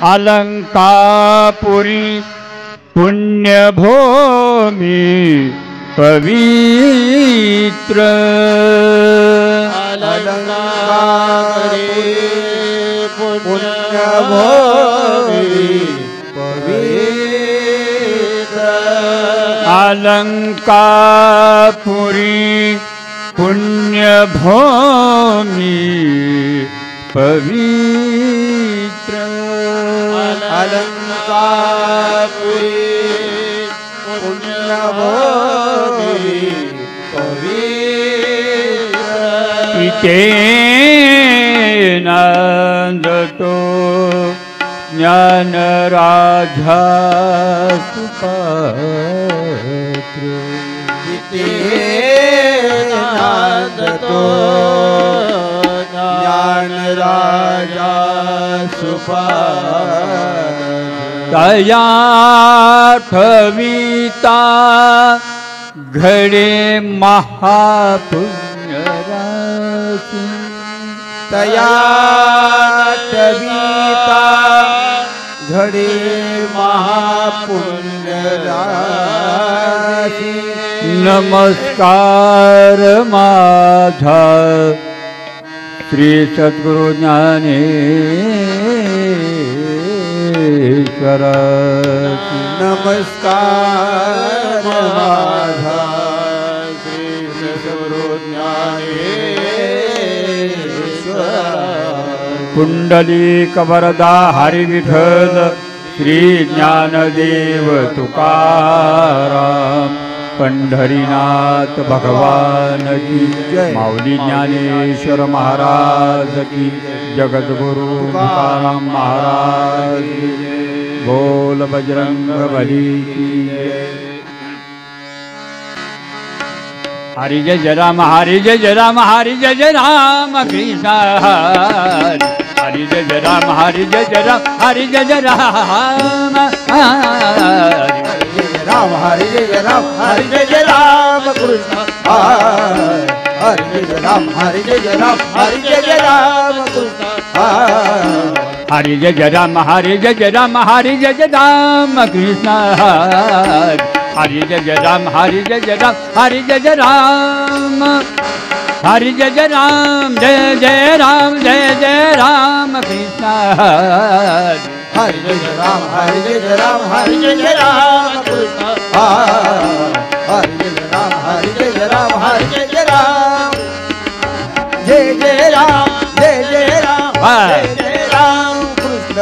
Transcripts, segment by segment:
अलंकापुरी पुण्यभूमि पवित्र अलंकापुरी पुण्यभूमि पवित्र अलंकापुरी पुण्यभूमि पवित्र अलंकापुरी पुण्यभूमि पवित्र इतेनंदतो ज्ञान राजा सुपात्र इतेनंदतो ज्ञान राजा सुपात्र तया कविता घडे महापुण्य राशी तया कविता घडे महापुण्य राशी नमस्कार माझा श्री सद्गुरु ज्ञानेश्वर नमस्कार माझा श्री सद्गुरु ज्ञानेश्वर कुंडलिक वरदा हरी विठ्ठल श्री ज्ञानदेव तुकाराम पंढरीनाथ भगवान की जय माऊली ज्ञानेश्वर महाराज की जगद्गुरु तुकाराम महाराज की बोल बजरंग बली की हरि जय राम हरि जय राम हरि जय राम कृष्ण हरि जय राम हरि जय राम हरि जय राम राम हरि जय राम हरि जय राम कृष्ण हरि जय राम हरि जय राम हरि जय राम कृष्ण हरि जय राम हरि जय राम हरि जय राम कृष्ण हरि जय राम हरि जय राम हरि जय राम हरि जय राम जय राम कृष्ण हरि जय राम हरि जय राम हरि जय राम कृष्ण हरि जय राम हरि जय राम हरि जय राम जय राम जय राम कृष्ण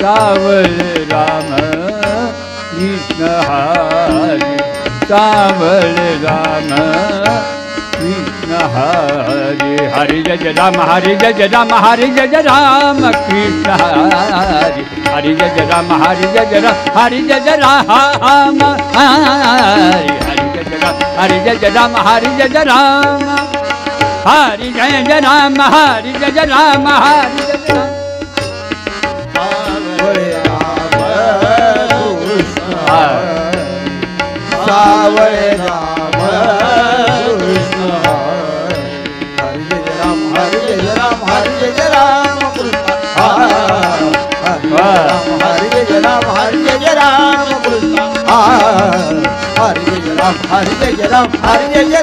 सावल राम कृष्ण हरि सावल राम कृष्ण हरि हरि जय राम हरि जय राम हरि जय राम कृष्ण हरि हरि जय राम हरि जय राम हरि जय राम हरि हरि जय राम हरि जय राम हरि जय राम हरि जय राम हरि जय राम सावळ राम कृष्ण हरि जय राम हरि जय राम हरि जय राम कृष्ण हरि जय राम हरि जय राम कृष्ण हरि जय राम हरि जय राम हरि जय राम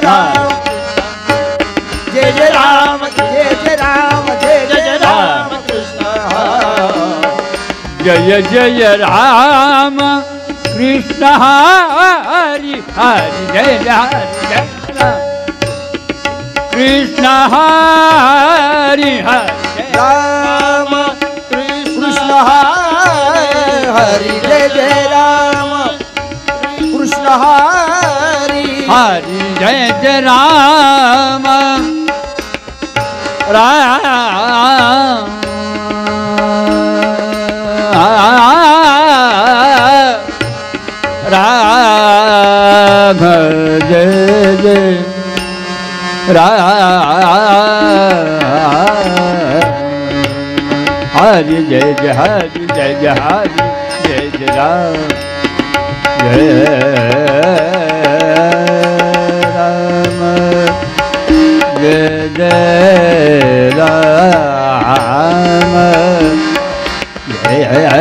जय राम जय राम जय राम कृष्ण जय जय राम कृष्ण हरि हरि जय राम कृष्ण हरि हरि राम कृष्ण हरि जय राम कृष्ण हरि हरि जय राम राम राम जय जय हरि जय जय हरि जय जय हरि जय जय राम जय राम जय जय Ram Hare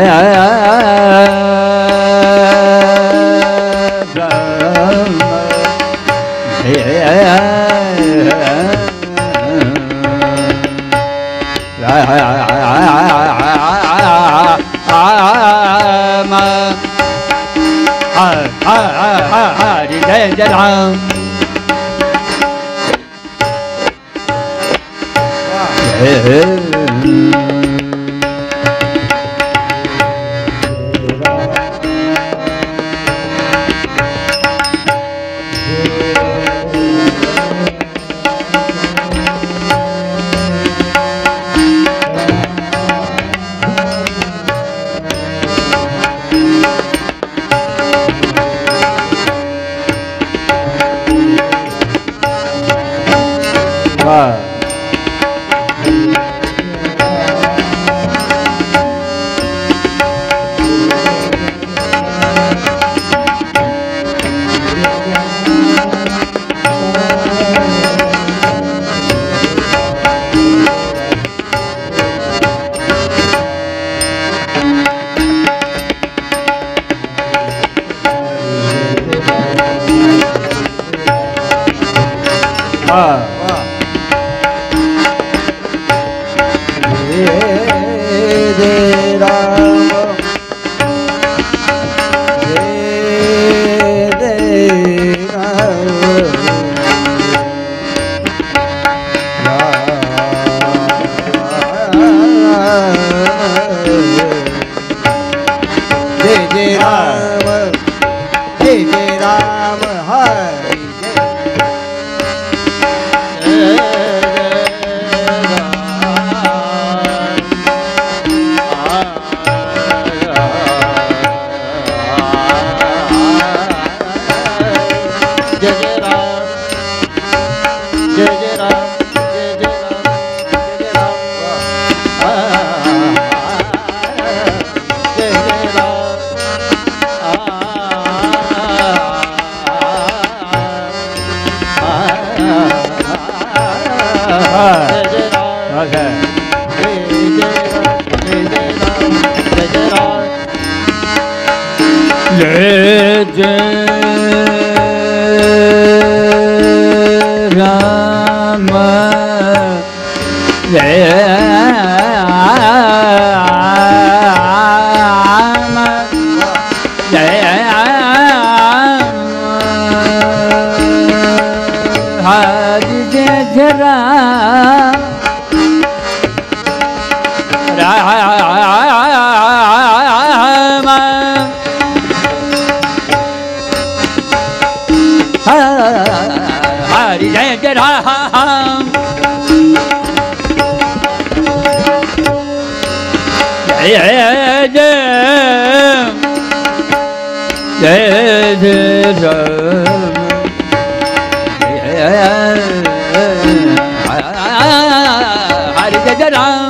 Jai Ram.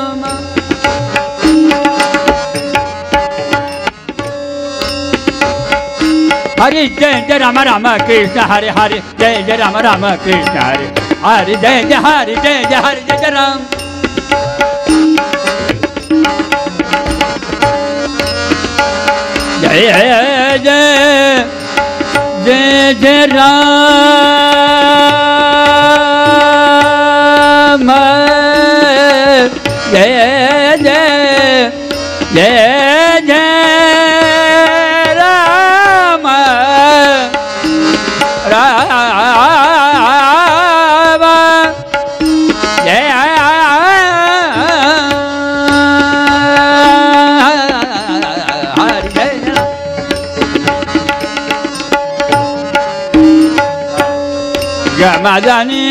Hare Jai Rama Rama Krishna Hare Hare Jai Jai Rama Rama Krishna Hare Hare Jai Jai Hare Jai Jai Hare Jai Ram. Jai Jai Jai Jai Ram. Jai Jai Jai Jai Rama Rama Jai Gamadani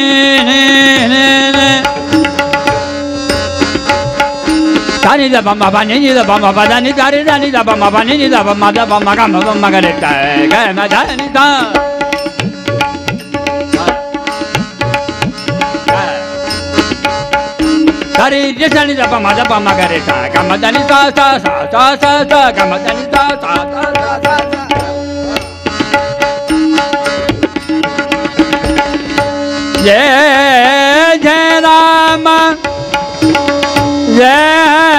Tani da bamba bani da bamba badani dari dani da bamba bani da bamba da bamba gamba bamba gareta gamadani da Dari dani da bamba gareta gamadani sa sa sa sa sa sa gamadani sa sa sa sa sa Jai Jai Rama Jai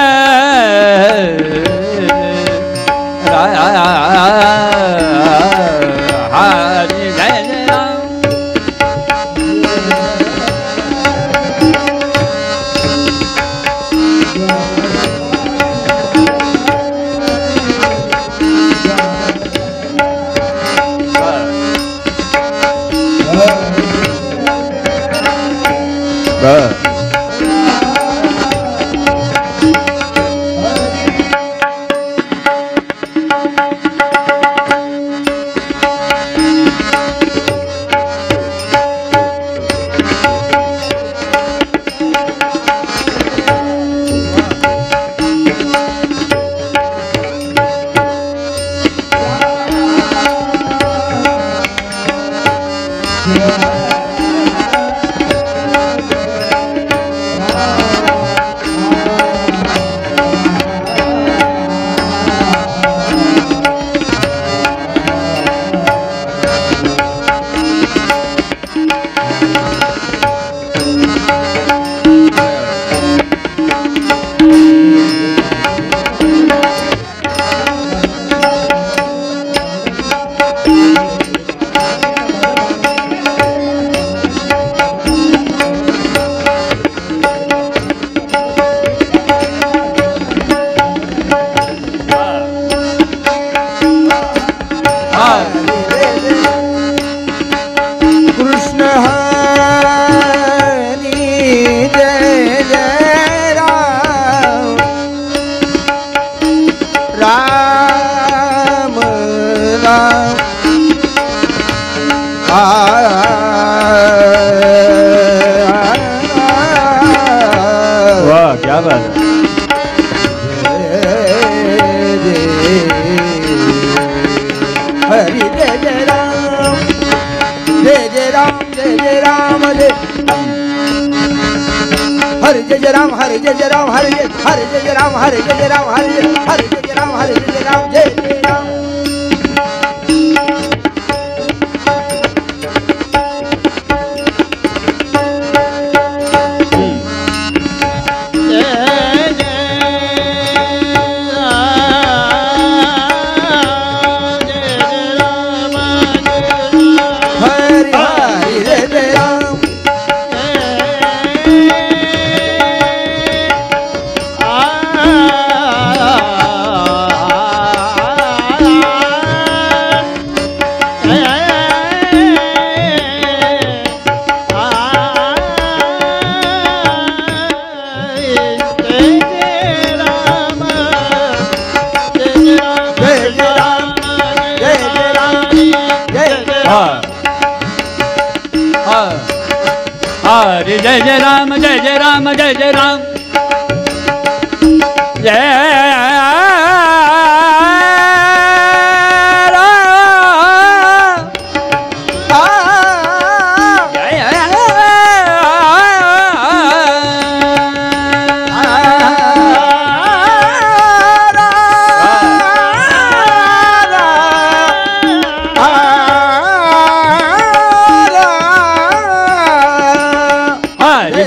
जय जय राम जय जय राम जय जय राम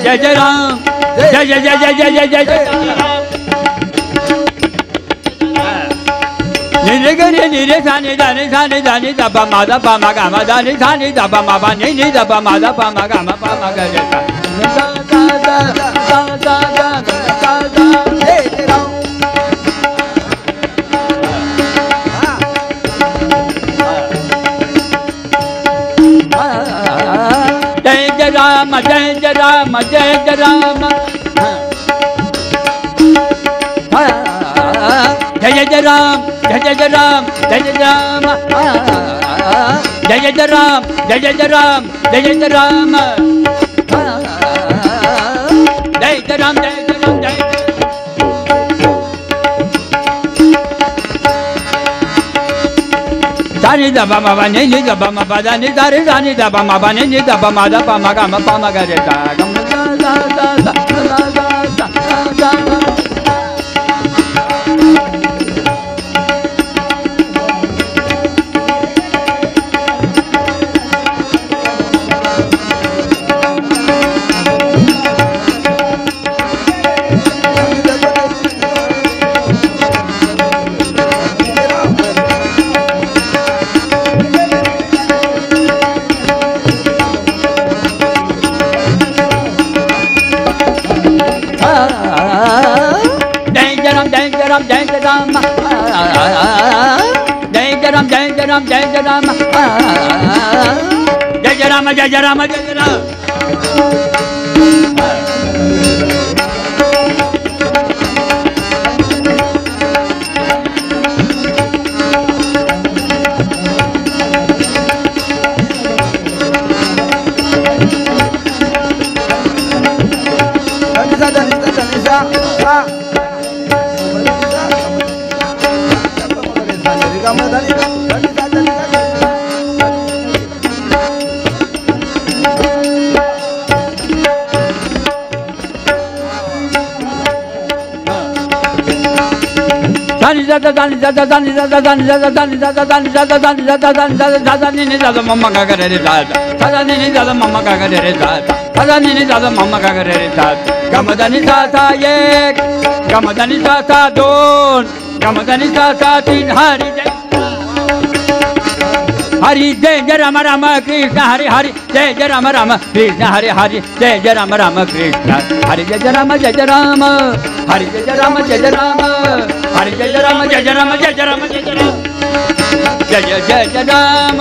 जय जय राम जय जय जय जय जय जय जय निरे गरे निरे साने दाने साने दाने दबा मादा पा मा गा मा दाने साने दबा मा बा ने ने दबा मादा पा मा गा मा पा मा गा जय जय राम जय जय राम जय जय राम जय जय राम जय जय राम जय जय राम जय जय राम जय जय राम जय जय राम जय जय राम जय जय राम जय दानी दबा मा बा ने ने दबा मा बा दानी दारे दानी दबा मा बा ने ने दबा मा दा पा मा गा मा पा मा गा रे ता गम दा दा दा दा दा दा Ram jai jai ram jai jai ram jai jai ram jai jai ram jai jai ram jai jai ram jai jai ram मम्मा का करे रे साधा नी दादा मम्मा का करे रे साधा नी दादा मम्मा का करे रे गमदानी साधा एक गमदानी साधा दोन गमदानी साधा तीन हरि जय जय राम राम कृष्ण हरि हरि जय जय राम राम कृष्ण हरि हरि जय जय राम राम कृष्ण हरि जय जय राम हरि जय जय राम जय जय राम हरि जय जय राम जय जय राम जय जय राम जय जय जय राम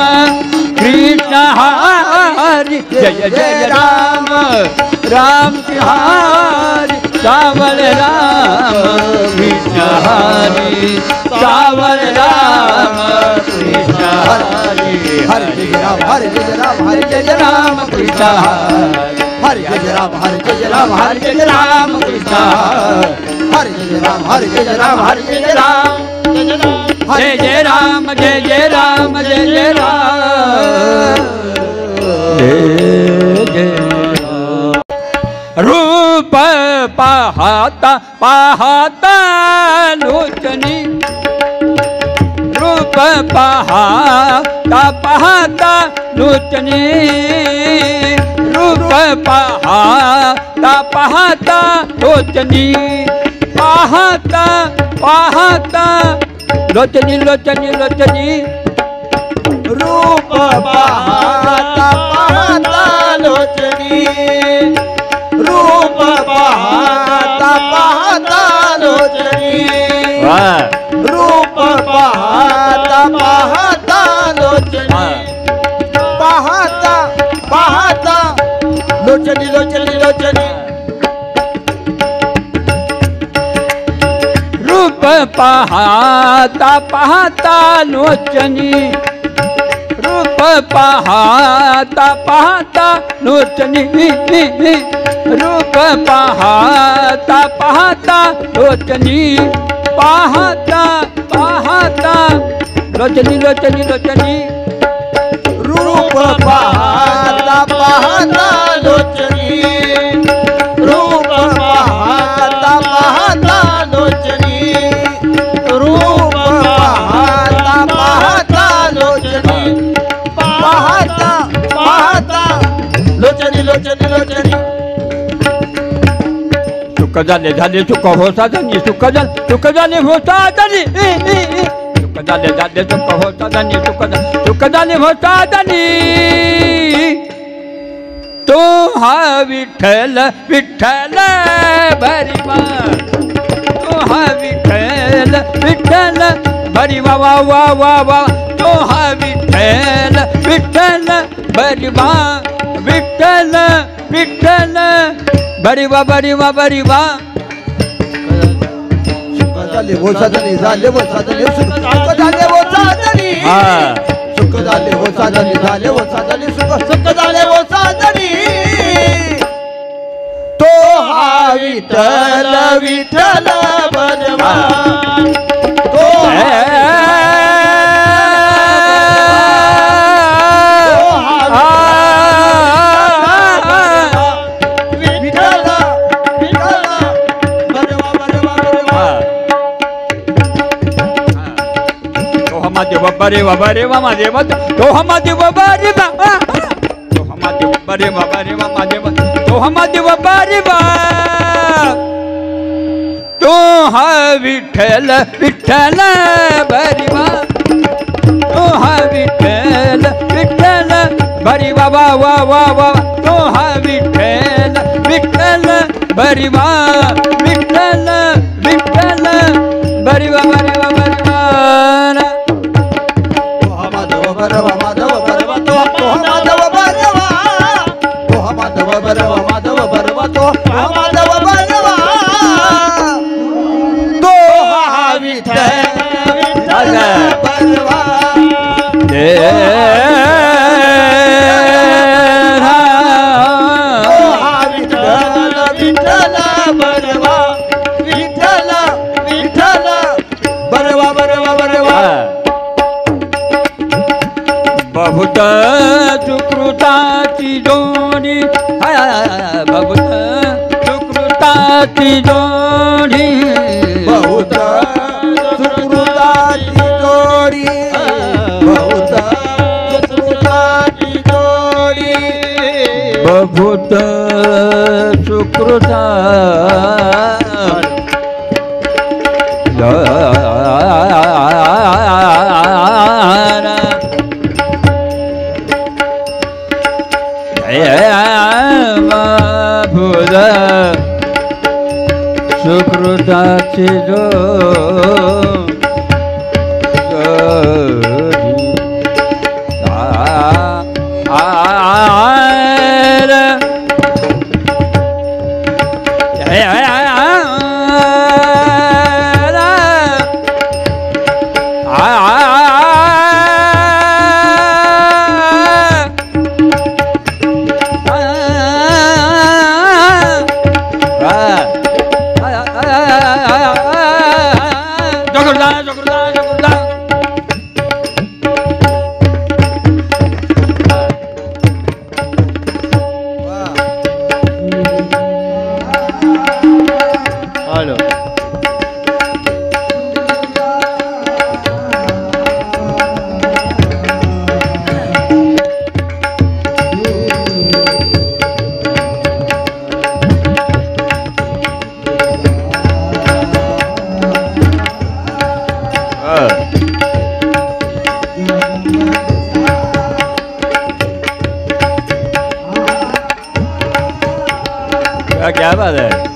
कृष्ण हरि जय जय राम राम हरि सावर राम कृष्ण हरि सावर राम कृष्ण हरि हरि जय राम हरि जय राम हरि जय राम कृष्ण हरि जय राम हरि जय राम हरि जय राम कृष्ण हरि जय राम हरि जय राम हरि जय राम जय जय राम जय जय राम जय जय राम रूप पाहता पाहता लोचनी रूप पाहता पाहता लोचनी रूप पाहता पाहता लोचनी पाहता पाहता लोचनी लोचनी लोचनी रूप पाहता पाहता लोचनी रूप पाहता पाहता लोचनी रूप पाहता पाहता लोचनी पाहता पाहता लोचनी लोचनी लोचनी रूप पाहता पाहता लोचनी रूप पाहता पाहता लोचनी रूप पाहता पाहता लोचनी पाहता पाहता लोचनी लोचनी लोचनी रूप पाहता पाहता लोचनी रूप पाहता पाहता लोचनी रूप पाहता पाहता लोचनी पाहता पाहता लोचनी लोचनी लोचनी सुख झाले झाले सुख हो साधनी सुख झाले हो साधनी सुख झाले झाले सुख हो साधनी सुख झाले हो साधनी तो हा विठ्ठल विठ्ठल भरिमा तो हा विठ्ठल विठ्ठल भरिमा वा वा वा वा तो हा विठ्ठल विठ्ठल भरिमा विठ्ठल विठ्ठल भरिवा भरिवा भरिवा झाले हो साधनी झाले हो साधनी सुख झाले हो साधनी सुख झाले हो साधनी झाले हो साधनी सुख झाले हो साधनी तो हा विठ्ठल विठ्ठल बनवा तो बरे वा बरे वा माझे वा तो हमा देव बरे वा तो हमा देव बरे वा माझे वा तो हमा देव बरे वा तो हा विठ्ठल विठ्ठल बरे वा तो हा विठ्ठल विठ्ठल बरे वा वा वा वा वा तो हा विठ्ठल विठ्ठल बरे वा विठ्ठल विठ्ठल बरे वा बरे वा बरे वा बरवा माधव बरवा तो माधव बरवा तो माधव बरवा माधव बरवा तो माधव बरवा तो हा विठ्ठल बरवा विठ्ठल विठ्ठल बरवा विठ्ठल विठ्ठल बरवा बरवा बरवा बहुत सुकृताची जोडी बहुत सुकृताची जोडी बहुत सुकृताची जोडी बहुत सुकृताची जोडी बहुत सुकृता भूत सुकृताची क्या बात है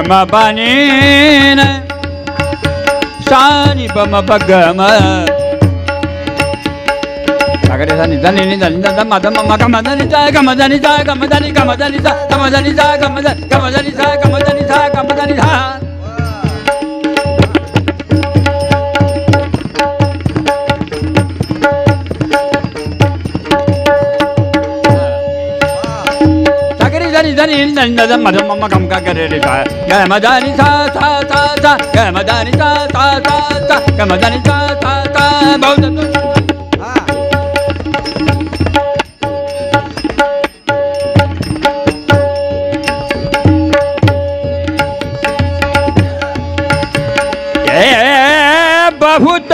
ma banin sani bama bagama agare sani dani ni dani dama dama magama dani sa gama dani sa gama dani gama dani sa gama dani sa gama dani gama dani sa gama dani sa gama dani sa dani dani dani ma dama ma kam ka kare re sa ga ma dani sa sa sa sa ga ma dani sa sa sa sa ga ma dani sa sa sa bahut बहुत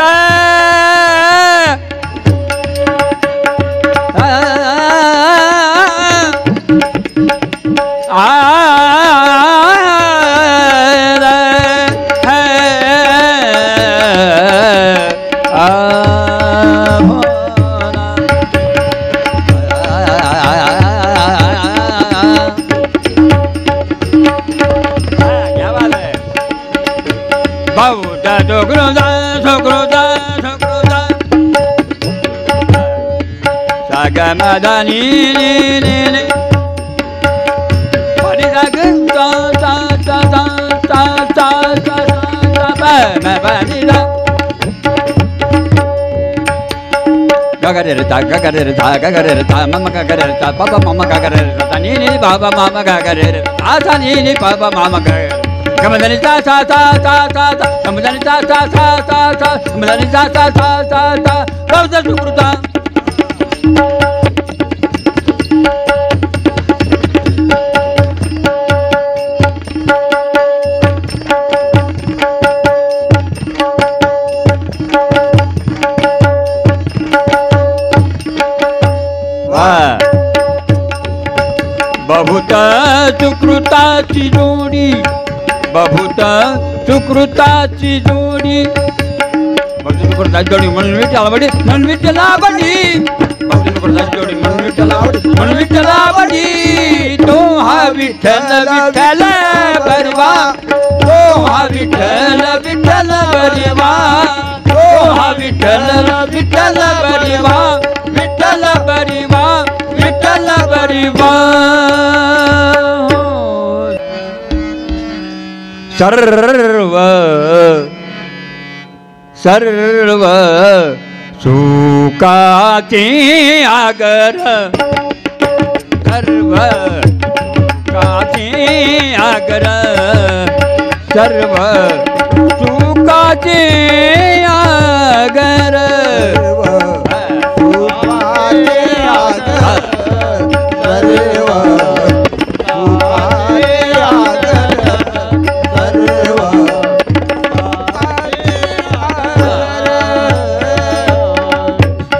Madani ni Pari da gun ta ta ta ta ta ta ta ta ba ma ba ni da Gagare ta mama gagare ta papa mama gagare ta ni baba mama gagare ta ni baba mama gagare Kamadani ta ta ta ta ta ta Kamadani ta ta ta ta ta Kamadani ta ta ta ta ta Kauda sukruta बहुत सुकृताची जोडी बहुत सुकृताची जोडी बहुत सुकृताची जोडी म्हणून विठ्ठला बडी म्हणून विठ्ठला बडी बहुत सुकृताची जोडी म्हणून विठ्ठला बडी म्हणून विठ्ठला बडी तो हा विठ्ठल विठ्ठल बरवा तो हा विठ्ठल विठ्ठल बरवा तो हा विठ्ठल विठ्ठल बरवा विठ्ठल बरवा विठ्ठल बरवा सर्व सर्व सुखाचे आगर सर्व सुखाचे आगर सर्व सुखाचे आगर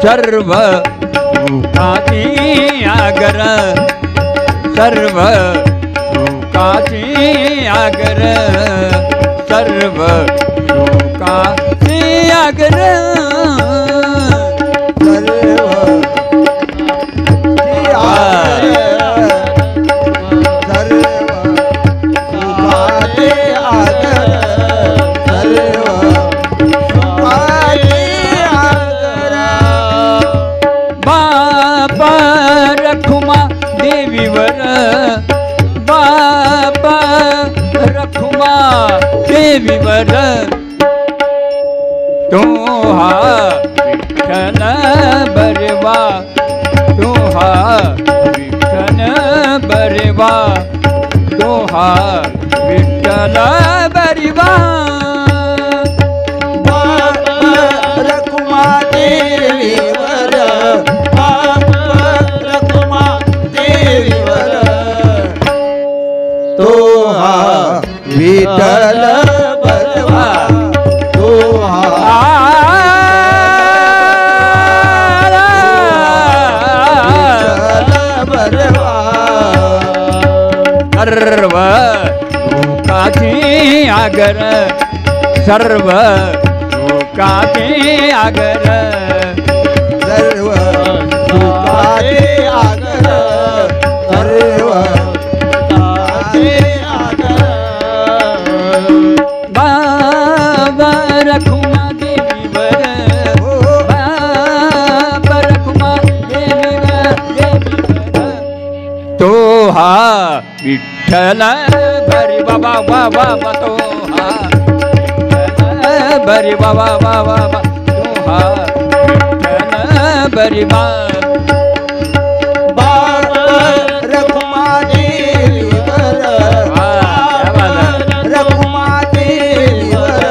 सर्व सुखाची आगर सर्व सुखाची आगर सर्व सुखाची आगर देवीवर तो हा विठ्ठल बरवा तो हा विठ्ठल बरवा तो हा विठ्ठल बरवा रखुमा देवीवर रखुमा देवीवर तो हा विठ्ठल बरवा तो हा बरवा सर्व सुखाची आगर सर्व सुखाची आगर सर्व सुखाचे आगर सर्व रखुमा देवीवर बाबा रखुमा देवीवर तो हा विठ्ठल भरी बाबा बाबा तो हा विठ्ठल भरी बाबा बाबा तो हा विठ्ठल भरी बाबा रखुमा देवीवर रखुमा देवीवर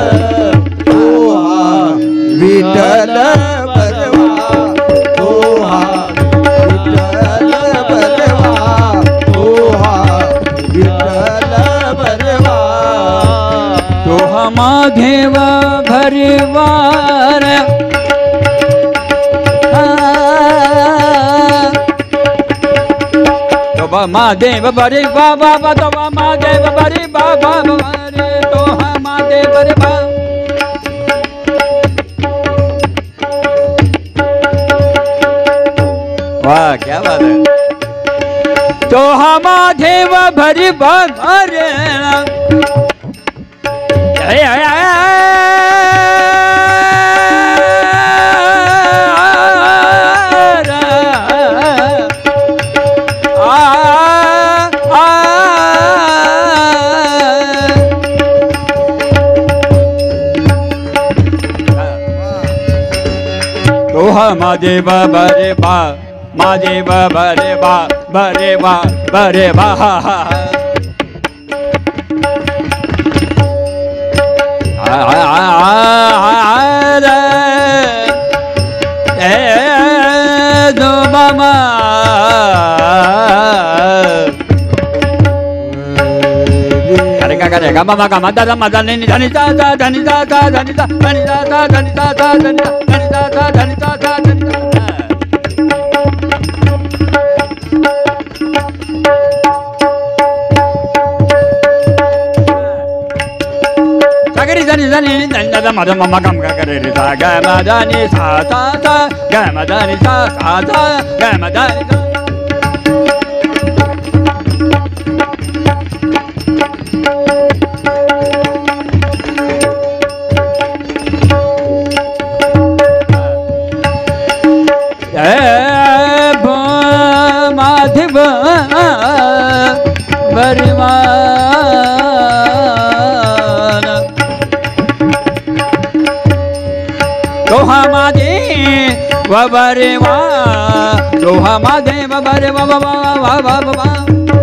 विठ्ठल बरवा तो हा विठ्ठल बरवा तो हा विठ्ठल बरवा तो हा महादेव भरिवार तो महादेव भरि बाबा तो महादेव भरि बाबा तो महादेव भरि बा वाह क्या बात है तो महादेव भरि बाबा रे महादेव बरे बा महादेव बरे बा बरे बा बरे बा दो मामा करेगा मामा का मदा मदा नहीं धनी सा धनी सा धनी सा धनी सा धनी सा धनी सा धनी सा sagari dhani dhani dhani dhani madha mama kam ka kare re sa ga ma dhani sa ga ma dhani sa ga ma dhani sa madhiv bariman to hamadev bariva to hamadev bariva to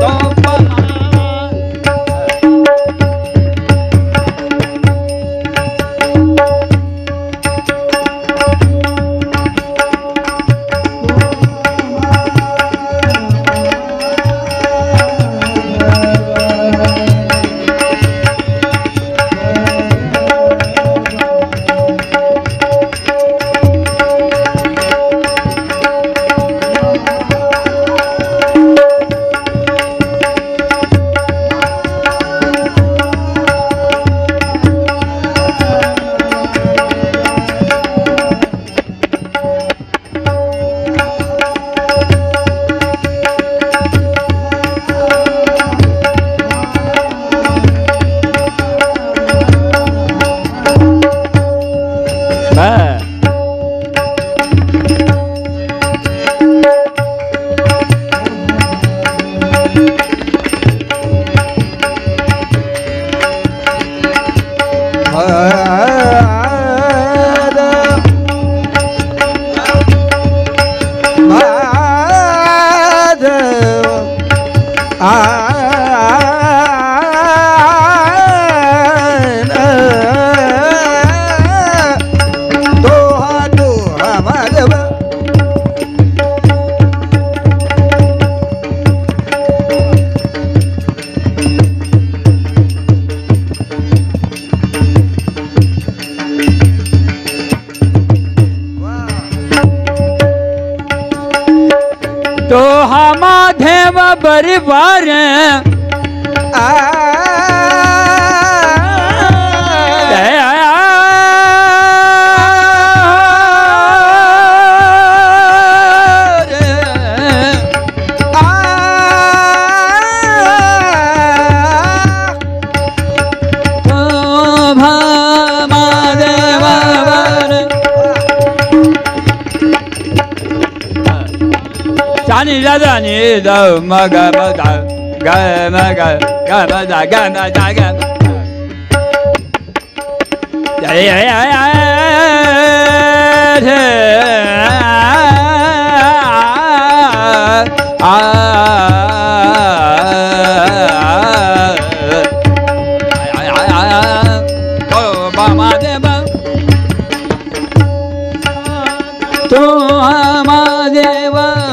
तो हमादेव परिवार Dani da dani da ma ga ma da ga ma ga ga ma da ga ma da ga ya ya ya ya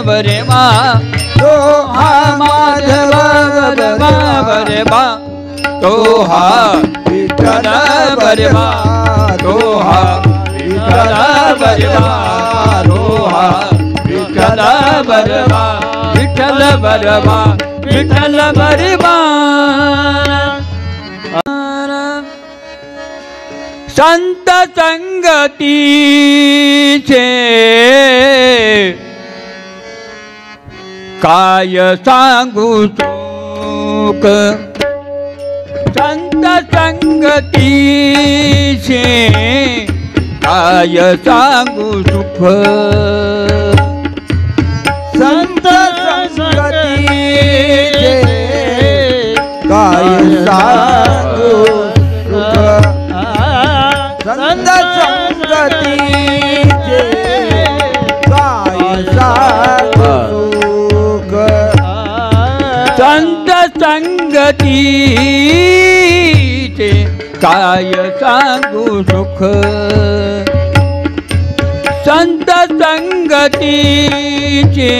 बरे बा तो महादेव बरे बा तो हा विठ्ठल बरवा रोहा विठ्ठल बरवा रोहा विठ्ठल बरवा विठ्ठल बरवा विठ्ठल बरवा संत संगतीचे काय सांगू सुख संत संगतीचे काय सांगू सुख संत संगतीचे काय सांगू सुख संत संगतीचे काय सांगू सुख संत संगतीचे काय सांगू सुख संत संगतीचे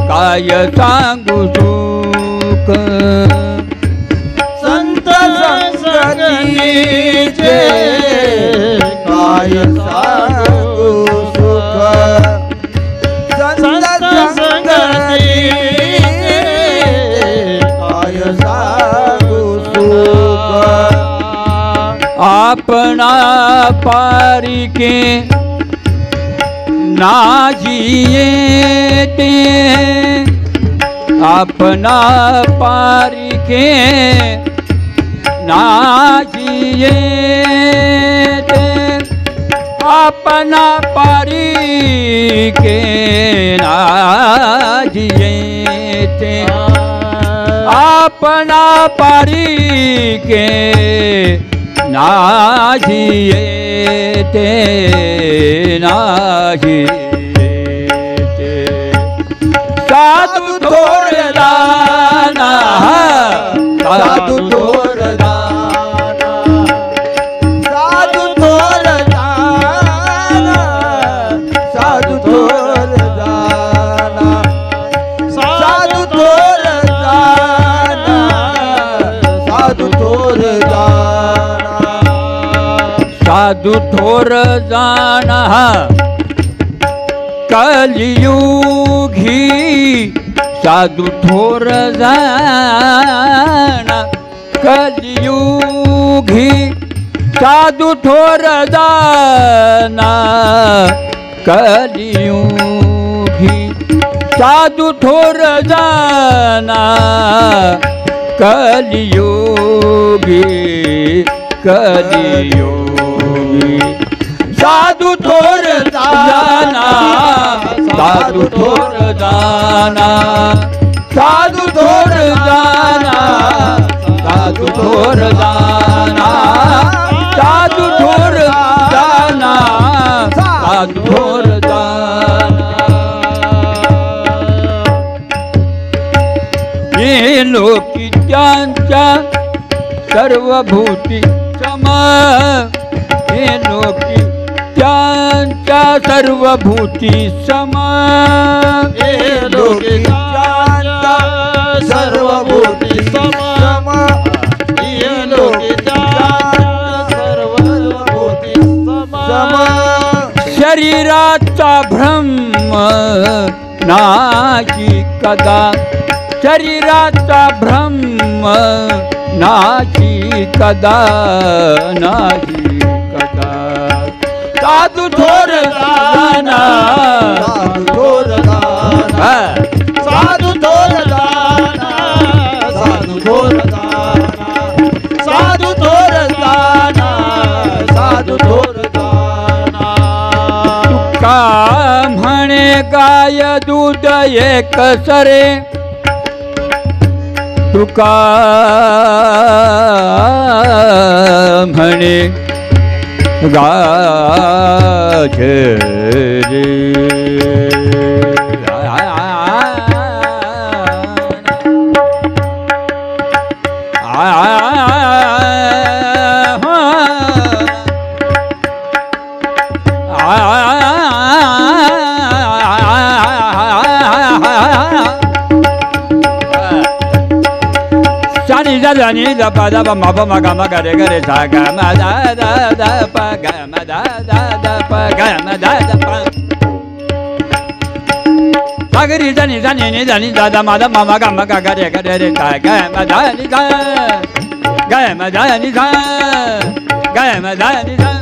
काय सांगू सुख संत संगतीचे काय सांगू सुख संत संगतीचे काय सांगू सुख आपणा पारिके नाजियेते आपणा पारिके नाजियेते आपणा पारिके नाजियेते आपणा पारिके नाजियेते नाजियेते साधु थोर दाना साधु थोर दाना साधु थोर दाना साधु थोर दाना साधु थोर दाना साधु थोर दाना साधु थोर जाना कलियुगी साधु थोर जाना कलियुगी साधु थोर जाना कलियुगी साधु थोर जाना कलियुगी कलियुगी साधु थोर जाना साधु थोर जाना साधु थोर जाना साधु थोर जाना साधु थोर जाना साधु थोर जाना ये लोकी त्यांच्या सर्वभूती समा हे लोकी त्यांच्या सर्वभूती समा हे लोकी त्यांच्या सर्वभूती समा हे लोकी त्यांच्या सर्वभूती समा शरीराचा भ्रम नाची कदा शरीराचा भ्रम नाची कदा नाही कदा साधु थोर जाना साधु थोर दाना साधु थोर दाना साधु थोर दाना साधु थोर दाना साधु थोर दाना तुका म्हणे गाय दूध एक सरे तुका म्हणे गाय रे सा दा नि दा पा दा मा पा मा गा मा गा रे गा रे सा गा मा दा दा दा पा गा मा दा दा दा पा गा मा दा दा पा सा गा ri दा नि दा दा मा दा मा मा गा गा रे सा गा मा दा नि दा गा मा दा नि दा गा मा दा नि दा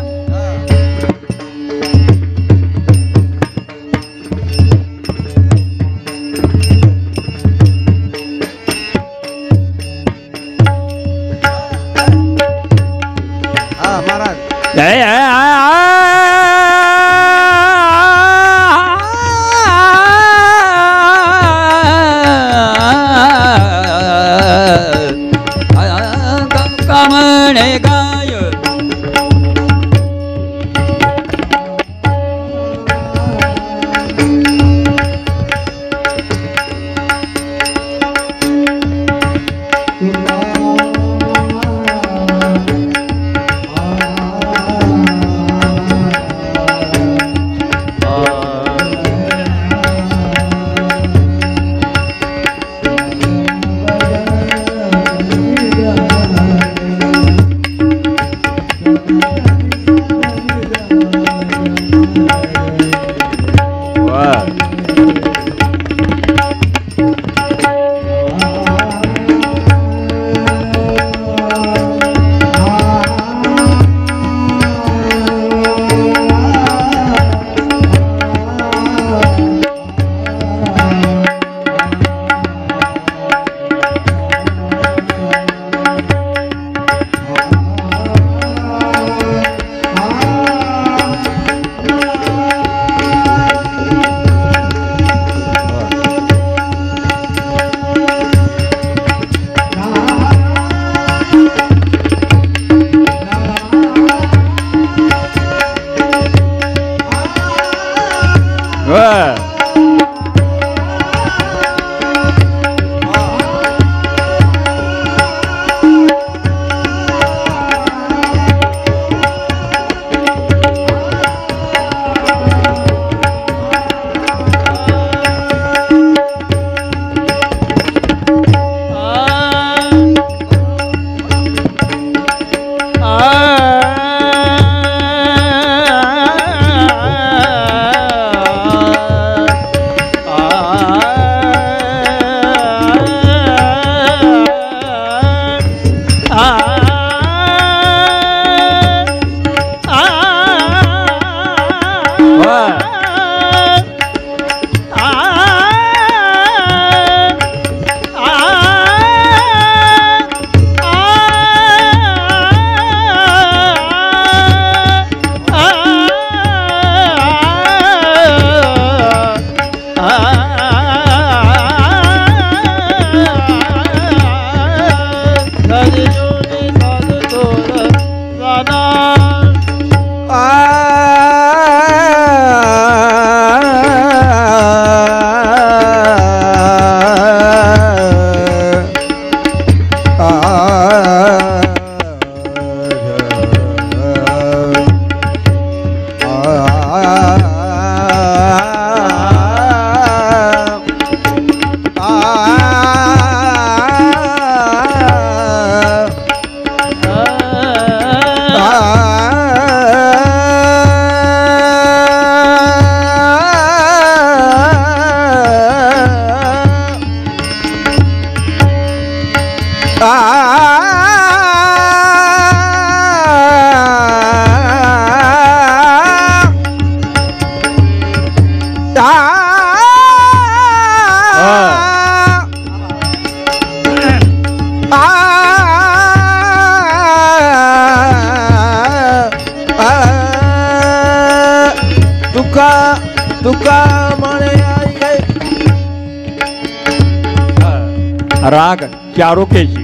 राग चारो केशी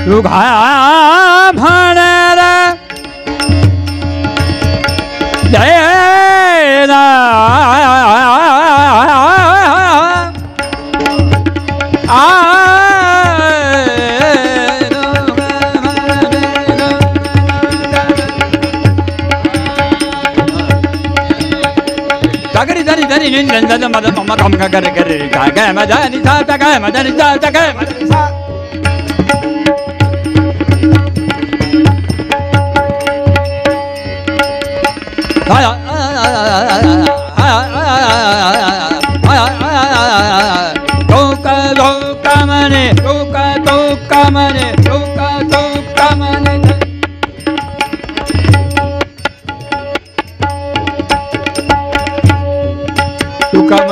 लुघा भणर जय Mother, Mama, come,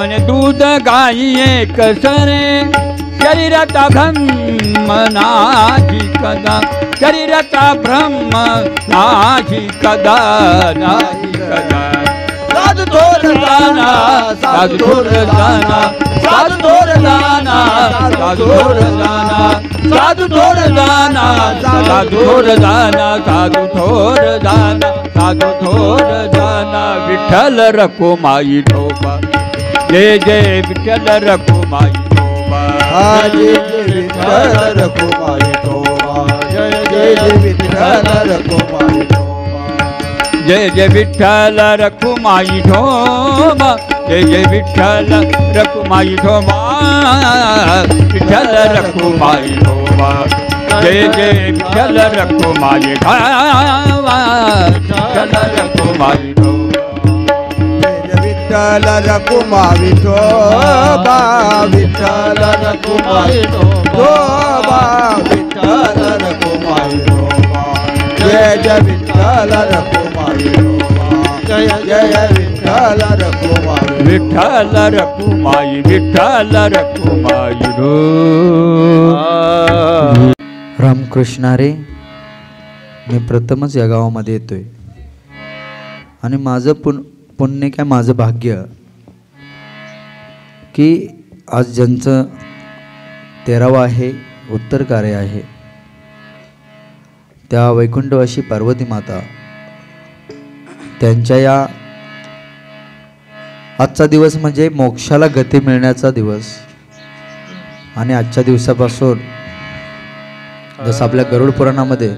म्हणे दूध गाई एक सरे शरीराचा ब्रह्म नाची कदा शरीराचा ब्रह्म नाची कदा नाची कदा साधू थोर जाना साधू थोर जाना साधू थोर जाना साधू थोर जाना साधू थोर जाना साधू थोर जाना साधू थोर जाना साधू थोर जाना विठ्ठल रखुमाई ठोबा जय जय विठ्ठल रखुमाई ठोबा जय जय विठ्ठल रखुमाई ठोबा जय जय विठ्ठल रखुमाई ठोबा जय जय विठ्ठल रखुमाई ठोबा जय जय विठ्ठल रखुमाई ठोबा विठ्ठल रखुमाई ठोबा जय जय विठ्ठल रखुमाई ठोबा विठ्ठल रखुमाई ठोबा विठ्ठल रखुमाई ठोबा विठ्ठल रखुमाई ठोबा विठ्ठल रखुमाई ठोबा जय जय विठ्ठल रखुमाई ठोबा जय जय विठ्ठल रखुमाई विठ्ठल रखुमाई विठ्ठल रखुमाई रो रामकृष्ण रे. मी प्रथमच या गावामध्ये येतोय आणि माझं पुण्य काय माझं भाग्य की आज ज्यांचं 13वा आहे उत्तर कार्य आहे त्या वैकुंठवासी पार्वती माता त्यांच्या या आजचा दिवस म्हणजे मोक्षाला गती मिळण्याचा दिवस. आणि आजच्या दिवसापासून जसं आपल्या गरुड पुराणामध्ये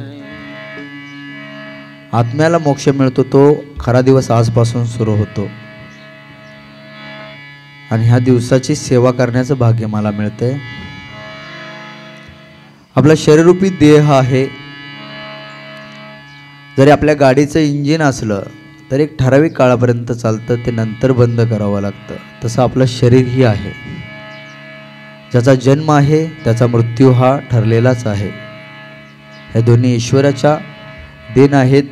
आत्म्याला मोक्ष मिळतो तो खरा दिवस आजपासून सुरू होतो. आणि ह्या दिवसाची सेवा करण्याचं भाग्य मला मिळतंय. आपला शरीररूपी देह आहे. जरी आपल्या गाडीचं इंजिन असलं तर एक ठराविक काळापर्यंत चालतं, ते नंतर बंद करावं लागतं. तसं आपलं शरीरही आहे. ज्याचा जन्म आहे त्याचा मृत्यू हा ठरलेलाच आहे. हे दोन्ही ईश्वराच्या देण आहेत.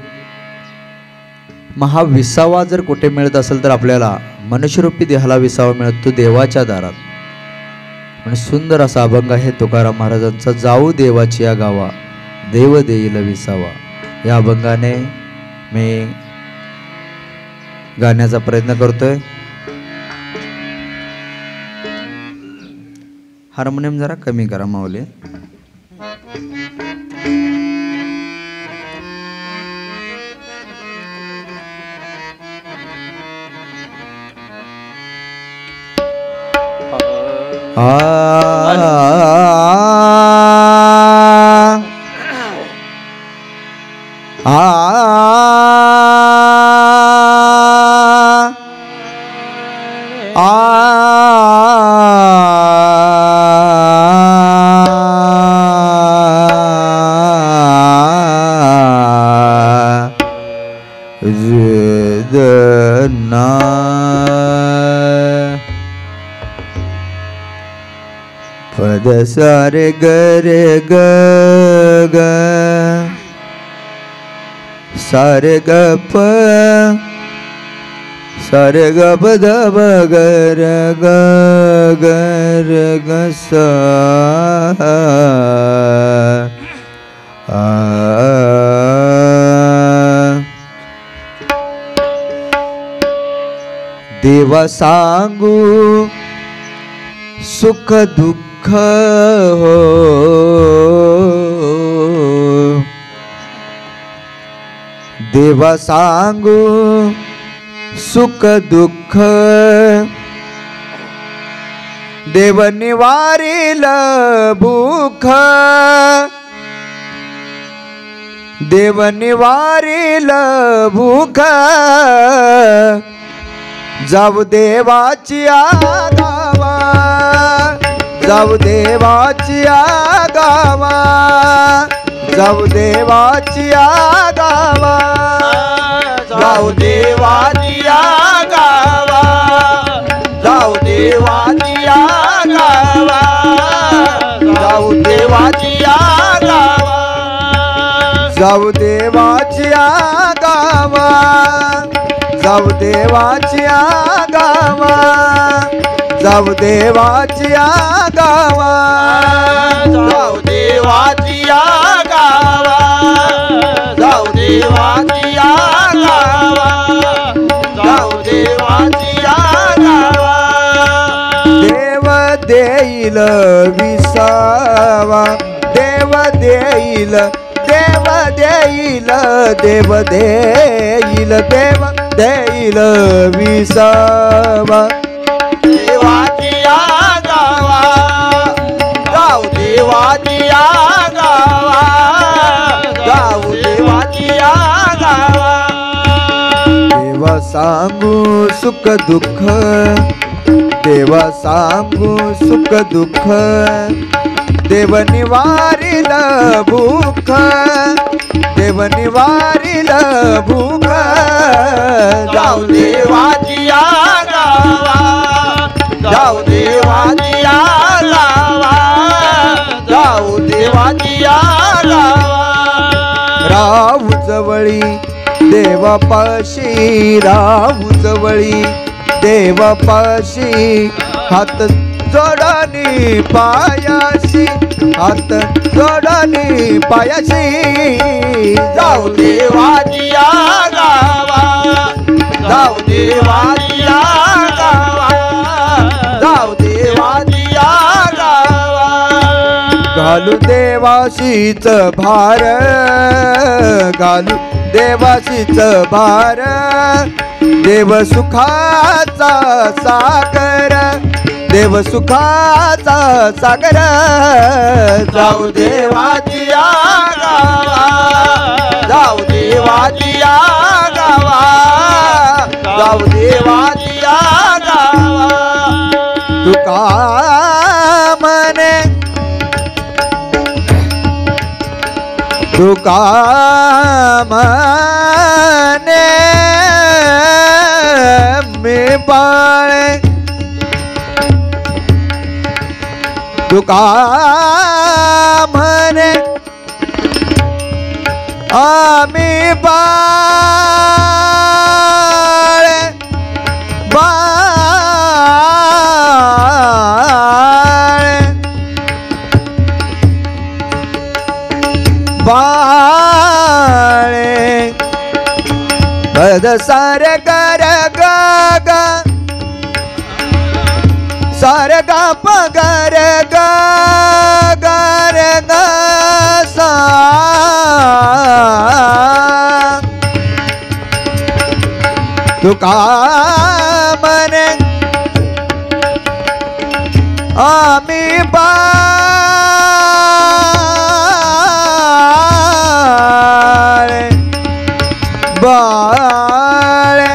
हा विसावा जर कुठे मिळत असेल तर आपल्याला मनुष्यरूपी देहाला विसावा मिळतो देवाच्या दारात. पण सुंदर असा अभंग आहे तुकाराम महाराजांचा, जाऊ देवाची या गावा देव देईल विसावा. या अभंगाने मी गाण्याचा प्रयत्न करतोय. हार्मोनियम जरा कमी करा माऊली. पद सारे ग रे ग ग सारे ग प सारे ग प ध ब ग र ग ग र ग स देवा सांगू सुख दुःख हो देवा सांगू सुख दुःख देव निवारील भूख देव निवारील भूख जाऊ देवाची गावा जाऊ देवाची गावा जाऊ देवाची गावा जाऊ देवाची गावा जाऊ देवाची गावा जाऊ देवाची गावा जाऊ देवाची गावा जाऊ देवाच्या गावा, जाऊ देवाच्या गावा, जाऊ देवाच्या गावा, जाऊ देवाच्या गावा, जाऊ देवाच्या गावा. देव देईल विसावा, देव देईल, देव देईल, देव देईल, देव देईल विसावा. देवाच्या गावा, जाऊ देवाच्या गावा, जाऊ देवाच्या गावा. देवा सांगू सुख दुःख, देवा सांगू सुख दुःख, देव निवारिल भूख, देव निवारिल भूख. जाऊ देवाच्या गावा, जाऊ देवाच्या गावा, जाऊ देवाच्या गावा. राहू जवळी देवापाशी, राहू जवळी देवापाशी, हात जोडणी पायाशी, हात जोडणी पायाशी. जाऊ देवाच्या गावा, जाऊ देवाच्या गावा, जाऊ देवाच्या गावा. घालू देवाशीच भार, घालू देवाशीच भार, देव सुखाचा सागर, देव सुखाचा सागर. जाऊ देवाच्या गावा, जाऊ देवाच्या गावा, जाऊ देवाच्या गावा. तुका म्हणे, तुका म्हणे मी बाळे, तुका म्हणे आम्ही बाळे, बाळे, बाळे. पद सार कर ग ग, सार गा पगर ग गर ग सा. तुका म्हणे आम्ही बाळे, बाळे,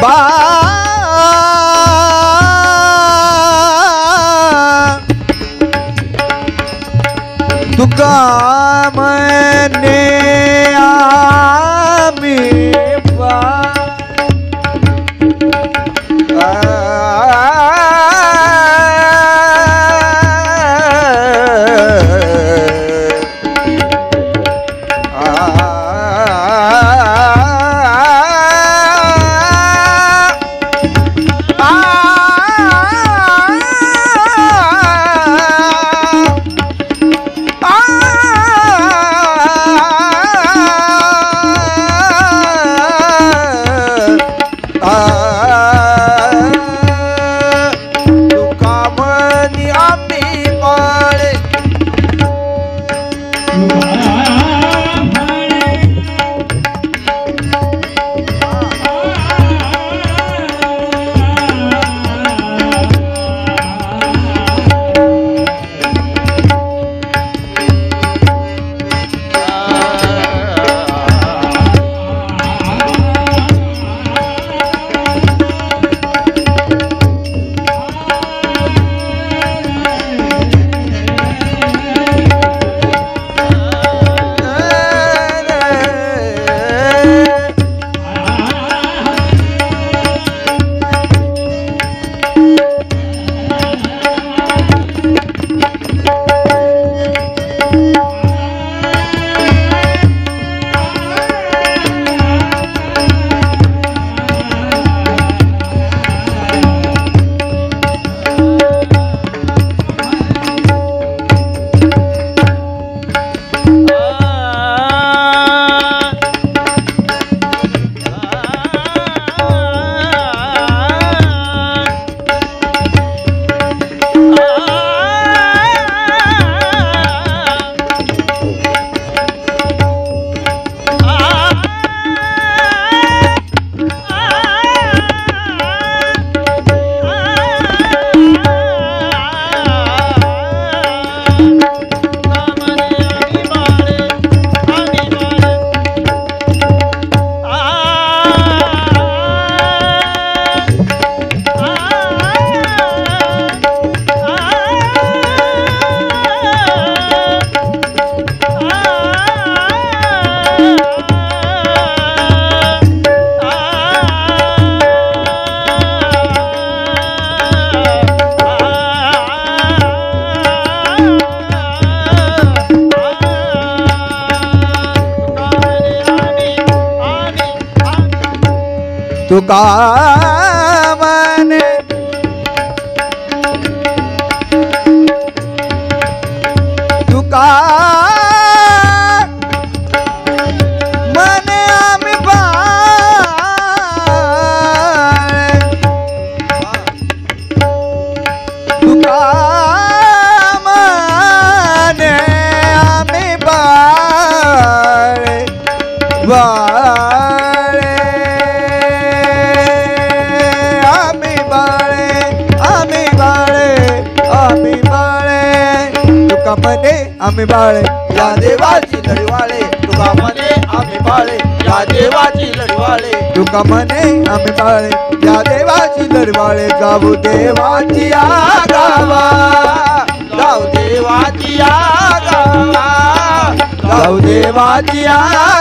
बाळे. तुका म्हणे आम्ही तुका म्हणे तुका म्हणे आम्ही तुका म्हणे आम्ही बाळे बाळे आम्ही बाळे आम्ही बाळे आम्ही बाळे तुका म्हणे आम्ही बाळे या देवाची लढवाळे तुका म्हणे आम्ही बाळे या देवाची लढवाळे तुका म्हणे आम्ही बाळे या देवाची लढवाळे जाऊ देवाची गावा जाऊ देवाची गावा जाऊ देवाची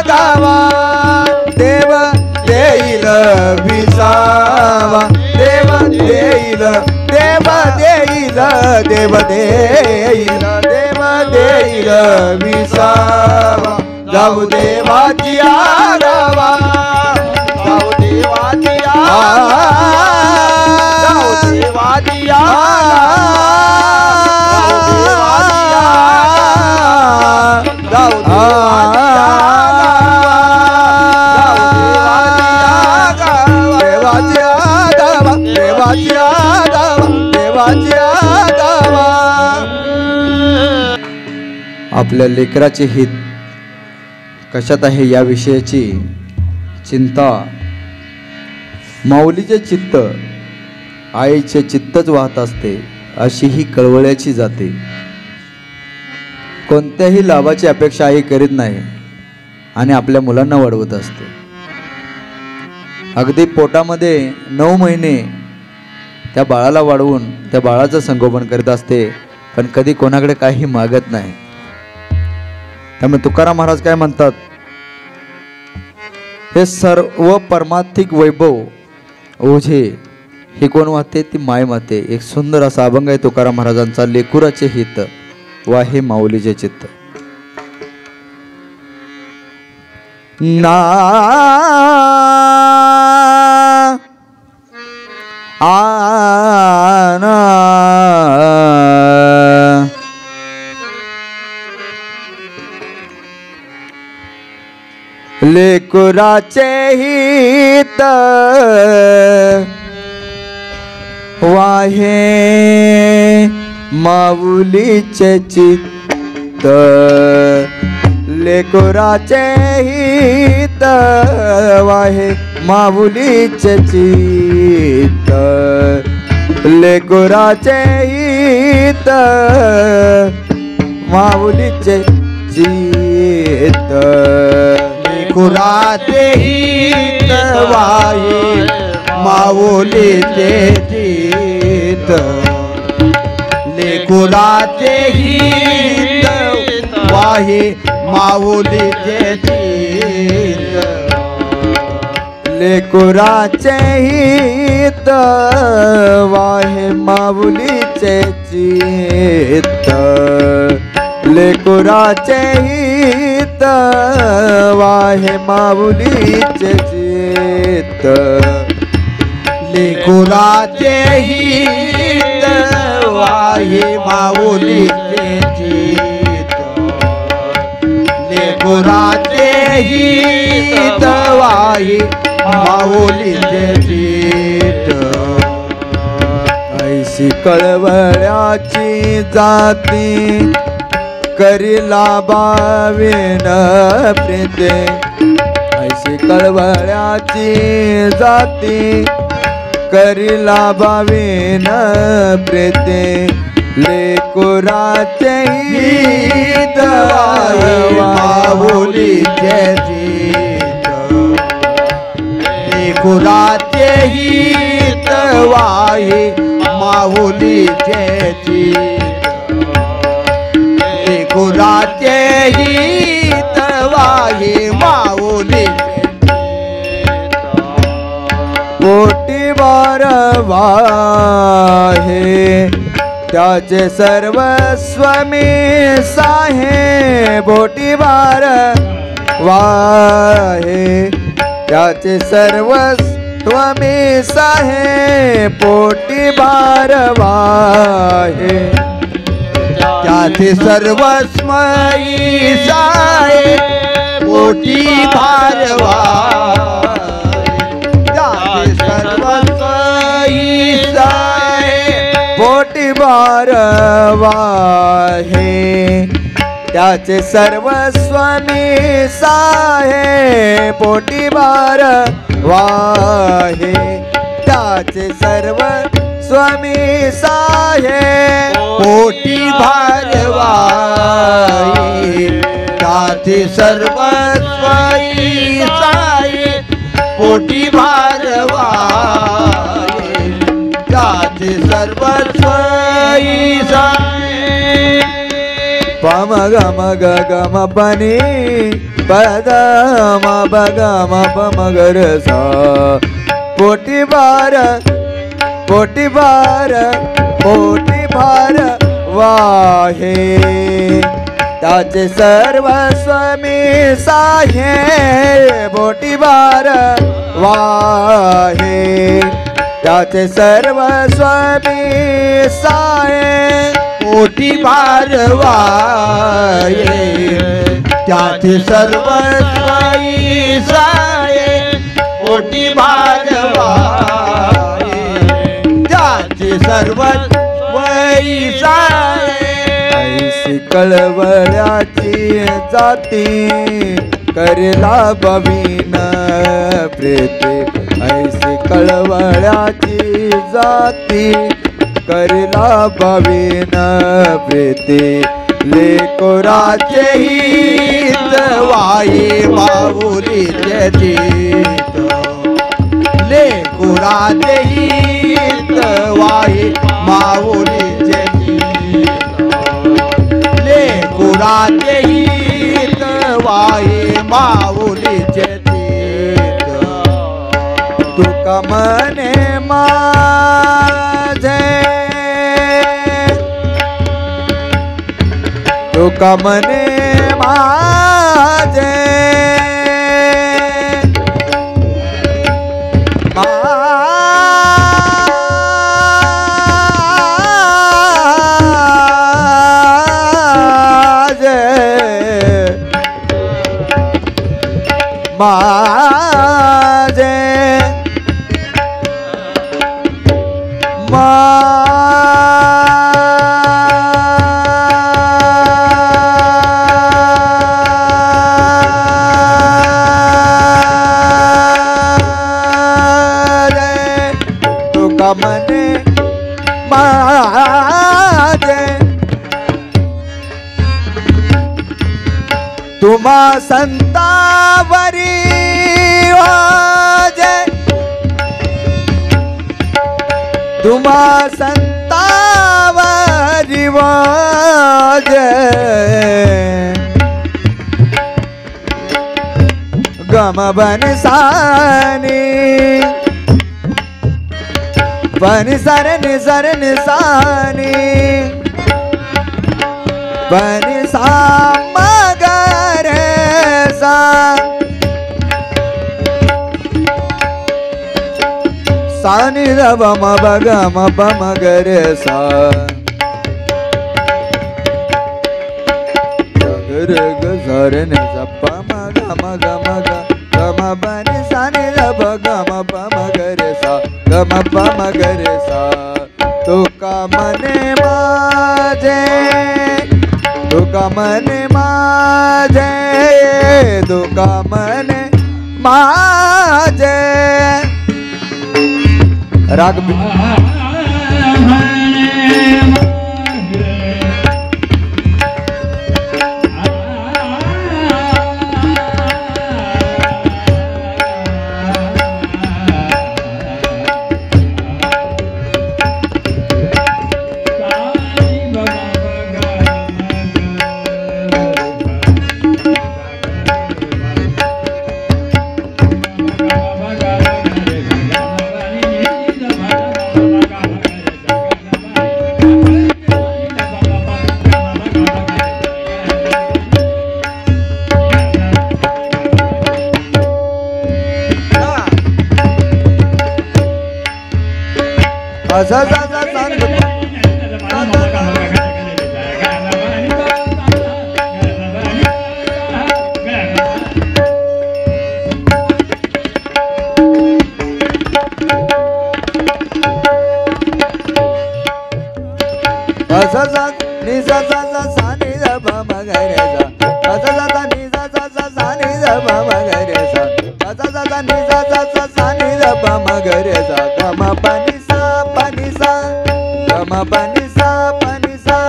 गावा देव देईल विसावा देव देईल देव देईल देव देईल देव देईल विसावा जाऊ देवाची गावा जाऊ देवाची जाऊ देवाची आपल्या लेकराचे हित कशात आहे या विषयाची चिंता माऊलीचे चित्त आईचे चित्तच वाहत असते अशी ही कळवळ्याची जाते. कोणत्याही लाभाची अपेक्षा आई करीत नाही आणि आपल्या मुलांना वाढवत असते. अगदी पोटामध्ये 9 महिने त्या बाळाला वाढवून त्या बाळाचं संगोपन करीत असते, पण कधी कोणाकडे काही मागत नाही. त्यामुळे तुकाराम महाराज काय म्हणतात, हे सर्व परमार्थिक वैभव ओझे हे कोण वाहते, ती माय माते. एक सुंदर असा अभंग आहे तुकाराम महाराजांचा, लेकुराचे हित वाहे माऊलीचे चित्त. ना आना लेकुराचे हित वाहे माऊलीचे चित्त, लेकुराचे हित वाहे माऊलीचे चित्त, लेकुराचे हित माऊलीचे चित्त, लेकुराचे हित वाहे माऊलीचे चित्त, लेकुराचे हित वाहे माऊलीचे चित्त, लेकुराचे हित वाहे माऊलीचे चित्त, लेकुराचे हित वाहे माऊलीचे चित्त, लेकुराचे हित वाहे माऊलीचे चित्त, लेकुराचे हित वाहे माऊलीचे चित्त. ऐशी कळवळ्याची जाती करीला बावेन प्रीते, ऐशी कळवळ्याची जाती करीला बावेन प्रीते, लेकुराचे हित वाहे माऊलीचे चित्त, लेकुराचे हित वाहे माऊलीचे चित्त, लेकुराचे हित वाहे माऊलीचे पोटी बार वाहे त्याचे सर्वस्व मी साहे, बोटी बार वाहे त्याचे सर्वस्व त्वमी साहे पोटी भारवाहे त्याचे सर्वस्मयी साहे पोटी भारवाहे त्याचे सर्वस्मयी साहे पोटी भारवाहे त्याचे सर्वस्व मी साहे पोटी भारवाहे त्याचे सर्वस्व मी साहे पोटी भारवाहे त्याचे सर्वस्व साहे पोटी भारवाहे त्याचे सर्वस्व साहे पम गम ग गम पनी पद म ब गम पम गर सा पोटी भार वाहे त्याचे सर्वस्व मी साहे पोटी भार वाहे त्याचे सर्वस्व मी साहे पोटी भारवाहे त्याचे सर्वस्व साहे पोटी भारवाहे त्याचे सर्वस्व साहे ऐसी कळवळ्याची जाती करला बवीन प्रीती ऐसी कळवळ्याची जाती करला बवीन प्रीती लेकोराचे हित वाई माऊलीचे चित लेकोराचे हित वाई माऊलीचे चित लेकोराचे हित वाई माऊलीचे चित तुका मने माझे तुका मने माझे माझे तुका मने माझे तुम्हा संतावरी वाजे तुम्हा संतावरी वाजे गम बनसानी बन सरनि सरनि सानी बन सा मगर सा सानि रब म बग म प मगर सा गर ग सरनि स प म ग म ग म ग ग म बन सानि रब ग म प मगर सा ग म प मगर सा तुका मने माझे तुका मने माझे तुका मने माझे राग सा सा सा सा सा सा नि सा सा सा सा नि ध प म ग रे सा सा सा सा नि सा सा सा सा नि ध प म ग रे सा सा सा सा नि सा सा सा सा नि ध प म ग रे सा ग म प नि सा ग म प नि सा प नि सा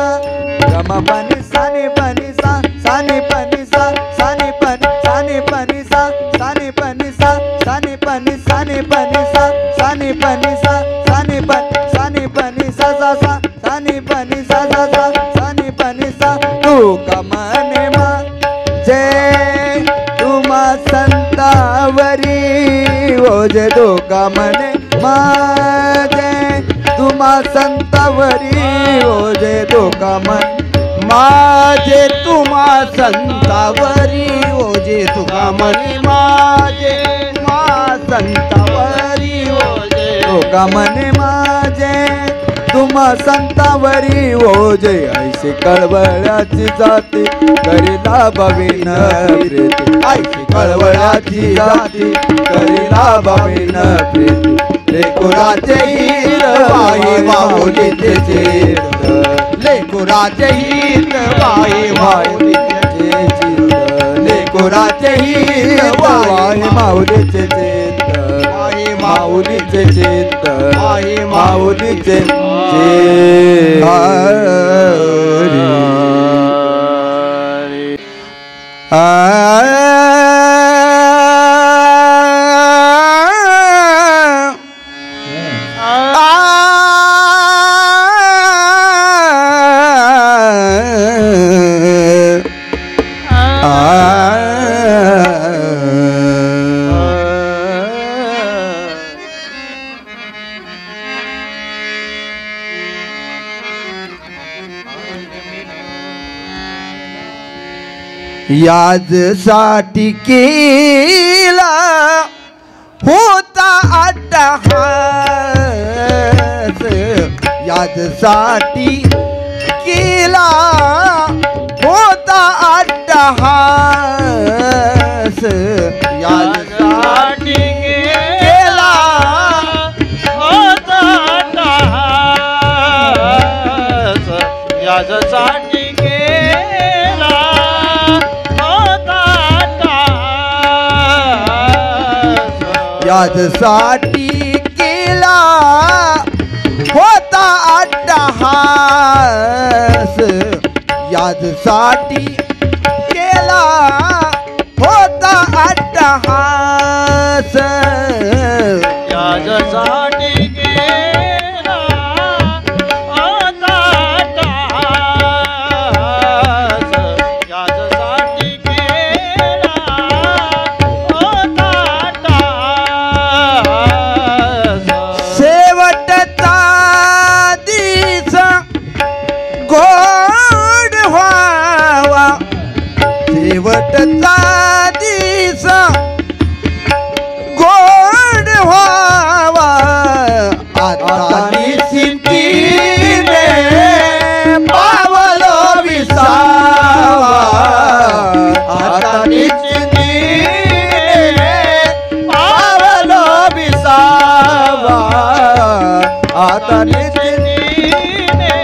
ग म प नि सा नि प नि सा सा नि प नि सा सा नि प नि सा नि प नि सा सा नि प नि सा सा नि प नि सा नि प नि सा सा नि प नि सा सा नि प सा नि प नि सा सा सा सा नि प नि सा सा सा सा नि प नि सा तू कमने मा जय तुमा संतावरी ओजे तू कमने मा जय तुमा संतावरी ओजे तू कमन माझे तुमा संतावरी ओजे तुका मनी माझे मा संतावरी ओजे तुका मनी माझे तुमा संतावरी ओजे ऐशी कळवळ्याची जाती करीला बाबीन प्रीती ऐशी कळवळ्याची जाती करीला बाबीन प्रीती लेकुराचे हित वाई माऊलीचे चित्त लेकुराचे हित वाई माऊलीचे चित्त लेकुराचे हित वाई माऊलीचे चित्त वाई माऊलीचे चित्त वाई माऊलीचे चित्त याजसाठी केला होता अट्टहास याजसाठी केला होता अट्टहास याजसाठी केला होता अट्टहास याजसाठी याजसाठी केला होता अट्टहास याजसाठी केला होता अट्टहास याजसाठी केला होता अट्टहास याजसाठी केला होता शेवटचा दिस गोड व्हावा शेवटचा दिस गोड व्हावा आता निश्चिंतीने पावलो विसावा आता निश्चिंतीने पावलो विसावा आता निश्चिंतीने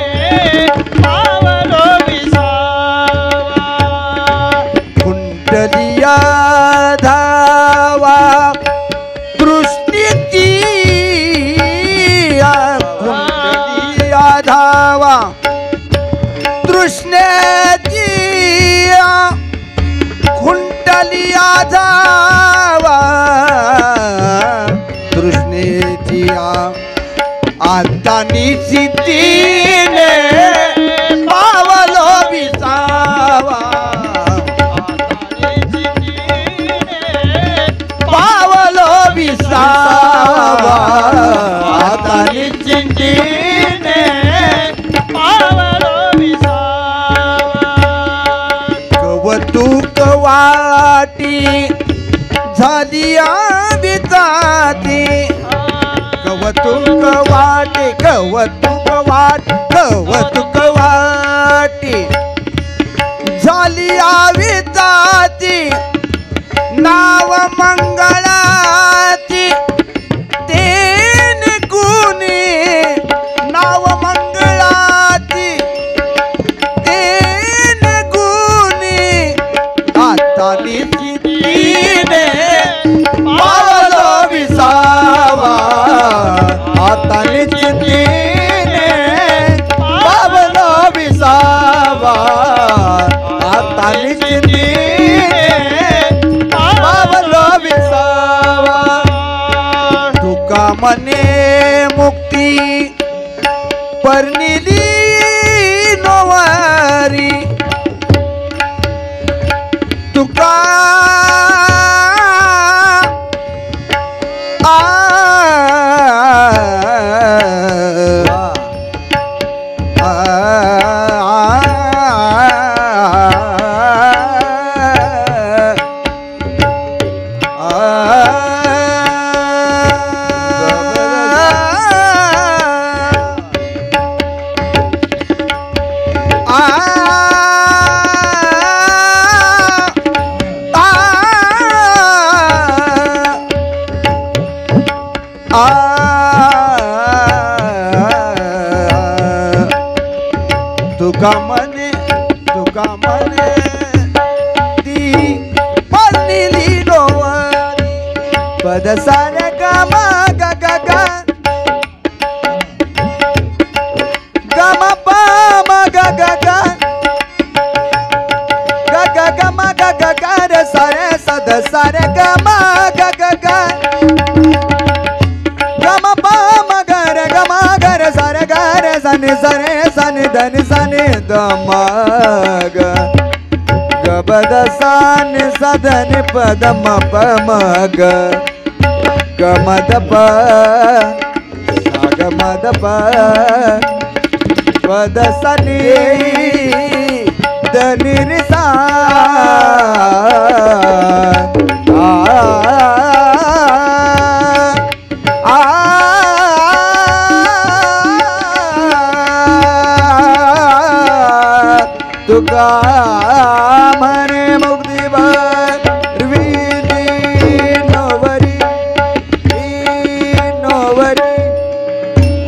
पावलो विसावा कुंडलिया धावा कृष्णीची कुंडलिया धावा तृष्णेची कुंडलिया धावा तृष्णेची आता निश्चितीने पावलो विसावा पावलो विसावा आता निश्चितीने पावलो विसावा कवतुक वाटी झाली विजाती कवतुक वाटे कवतुक वाटे झाली आविताची नाव मंगळाची तेन गुणी नाव मंगळाची तेन गुणी आता निश्चितीने पावलो विसावा आता निश्चितीने पावलो विसावा आता निश्चितीने पावलो विसावा तुका मने मुक्ती परनिली नोवारी तुका तुका मने ती पडलेली नोवारी पद सारे ग म ग ग ग ग म प म ग ग ग ग ग ग म ग ग ग रे सारे सद सारे ग म ग ग ग ग म प म ग रे सारे ग रे सनि सरे सनि धनि सनि द म ग ग बद सनि सधनि पद म प म ग ग म द प सा ग म द प पद सनि धनि रि सा तुका मने मुक्ती नोवरी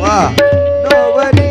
वा नोवरी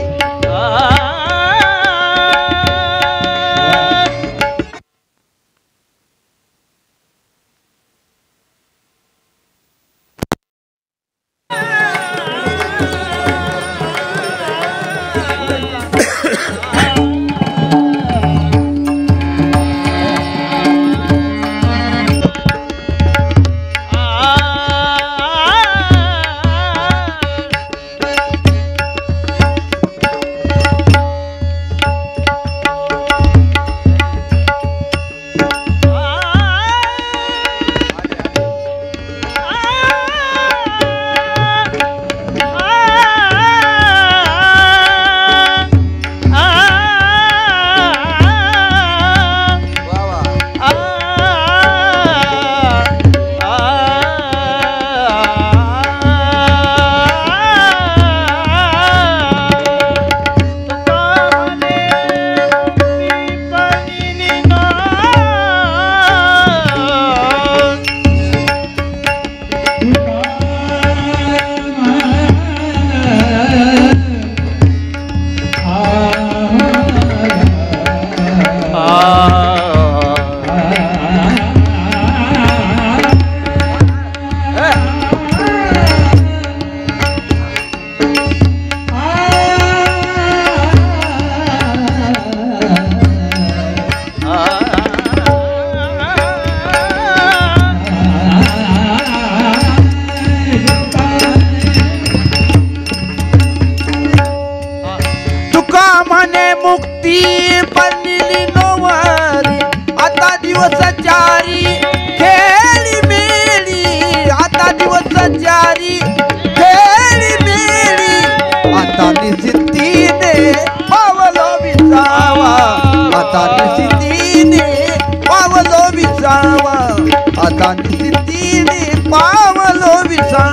आता निस्तीने पावलो विसा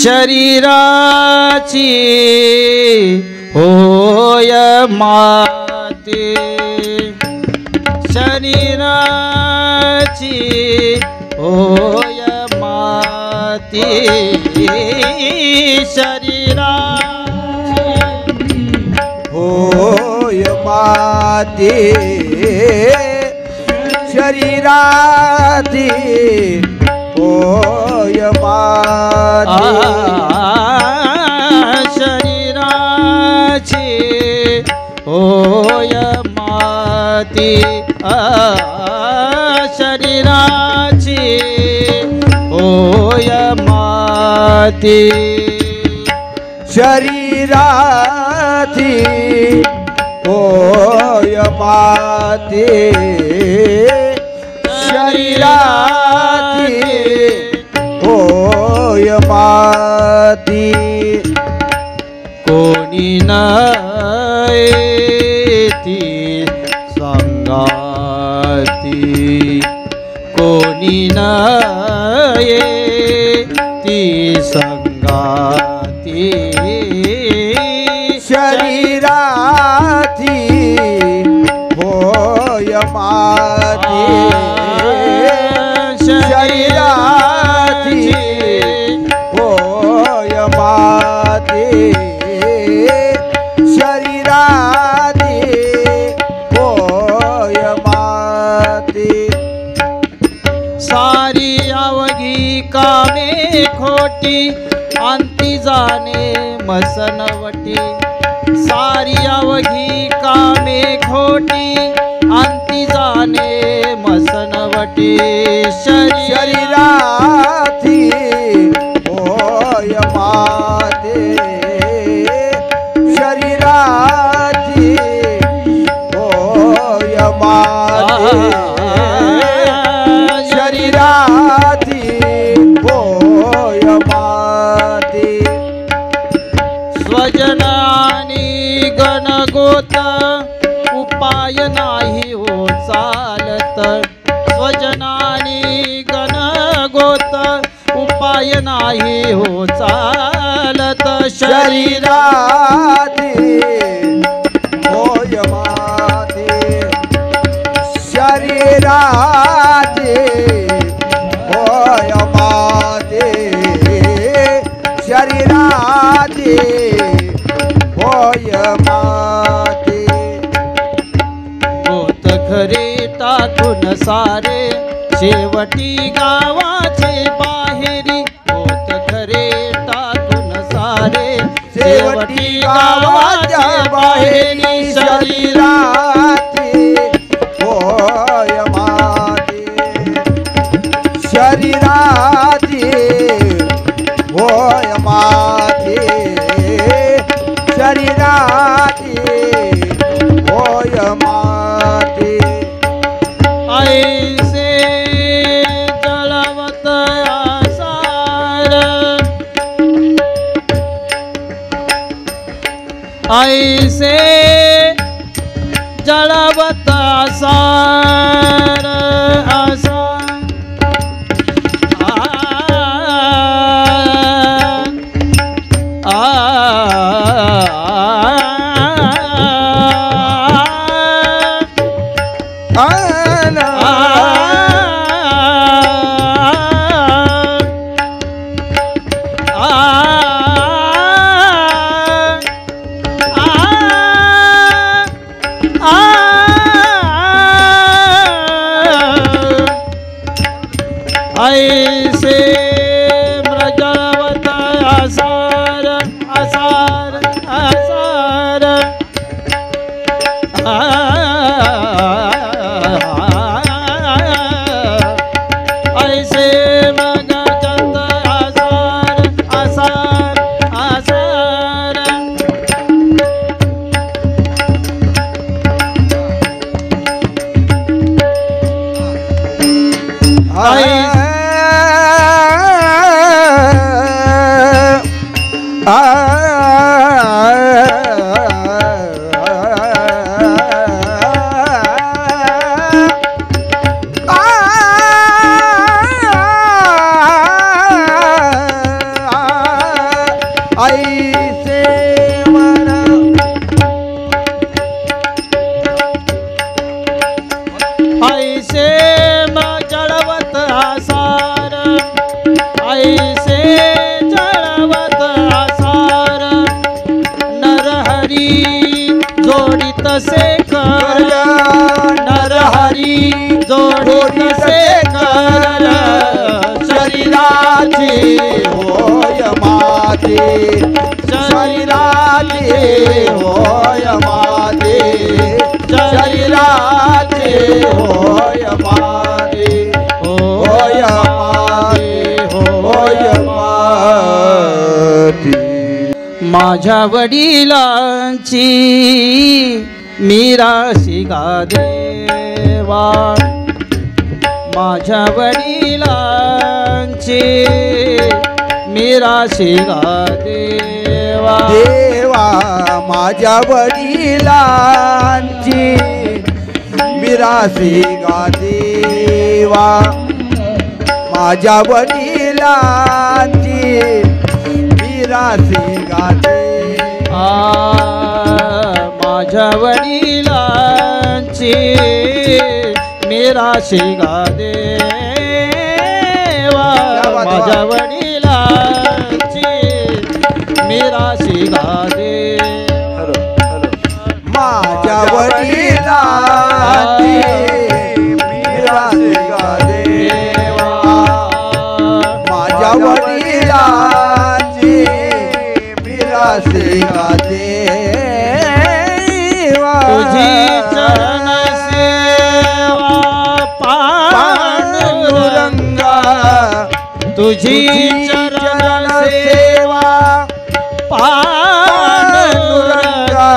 शरीराची होय माती शरीराची होय माती शरीराची होय माती शरीराची होय माती शरीराची होय माती शरीराची होय माती शरीराची होय माती शरीराची होय माती कोणी नयती संगाती कोणी नयती संगाती शरीराची होय माती शरीराची होय माती शरीराची होय माती सारी अवघी कामे खोटी अंती जाणे मसनवटी सारी अवघी कामे खोटी अंती जाणे मसनवटी शरीराची होय माते शरीराची होय माते शरीराची होय माते स्वजनानी गणगोत उपाय नाही हो चालत स्वजनानी गणगोत उपाय नाही हो चालत शरीराची होय माते शरीराची होय माते शरीराची होय माते होत खरे टाकून सारे शेवटी गावाचे बाहेरी होत खरे टाकून सारे शेवटी गावाच्या बाहेरी शरीराची होय माते शरीराची होय माते शरीराची होय माते ऐसे जळवत आसार ऐसे जळवत आसार आसार ऐसे मृजवत आसार आसार आसार ऐसे मृजवत आसार आसार आसार शेखर शरीराची होय माती शरीराची होय माती शरीराची होय माती होय माती होय माती माझ्या वडिलांची मिरासी गा देवा माझ्या वडिलांची मिरासी गा देवा देवा माझ्या वडिलांची मिरासी गा देवा माझ्या वडिलांची मिरासी गा देवा माझ्या वडिलांची मिरासी गा देवा माझ्या वडिलांची मिरासी गा दे माझ्या वडिलांची मिरासी गा देवा माझ्या वडिलांची मिरासी गा देवा तुझी चरण सेवा पांडुरंगा तुझी चरण सेवा पांडुरंगा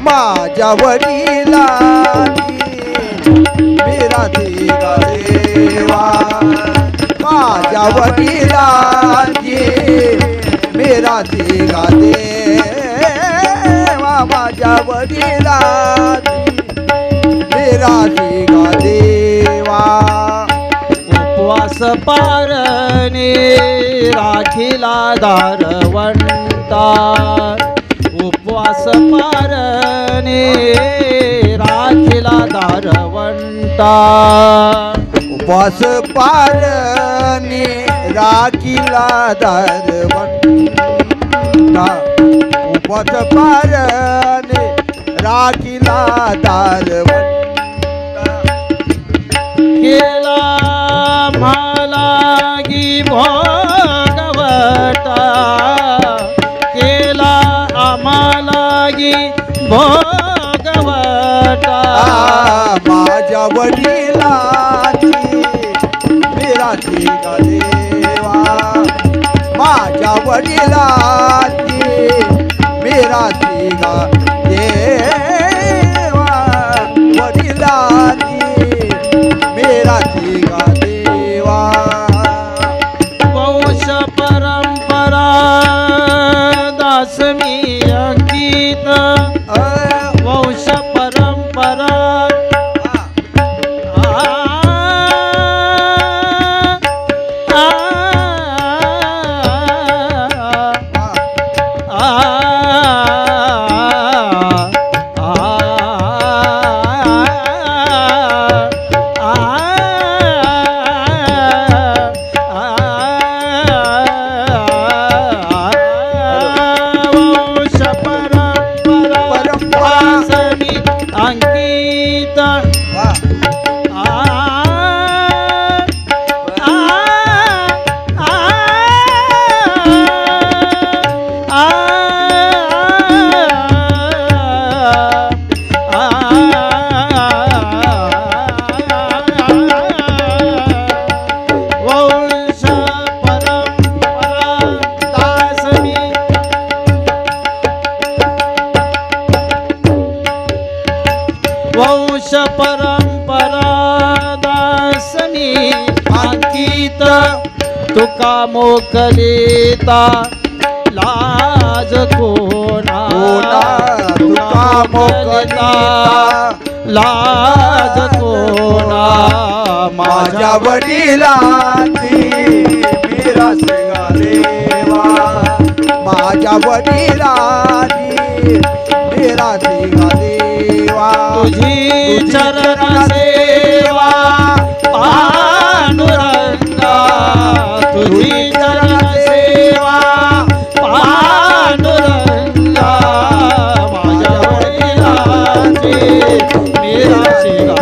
माझ्या वडिलांची मिरासी गा देवा माझ्या वडिलांची मिरासी गा देवा माझ्या वडिलांची मिरासी गा देवा उपवास पारणे राखीला दारवंता उपवास पारणे राखीला दारवंता उपवास पारणे राखीला दारवंता उपवास पारणे राखीला दारवंता केला मालागी भोगवटा केला आम्हालागी भोगवटा माझ्या वडिलांची मिरासी गा देवा माझ्या वडिलांची मिरासी गा देवा वडिलांची मिरासी गा देवा वंश परंपरा दास मी अंकित वंश परंपरा वंश परंपरा दासनी अंकित तुका मोकलिता लाज कोणा तुका मोकलिता लाज कोणा माझ्या वडिलांची मिरासी गा देवा माझ्या वडिलांची मिरासी गा देवा तुझी चरण सेवा पांडुरंगा तुझी चरण सेवा पांडुरंगा माझ्या वडिलांची मिरासी गा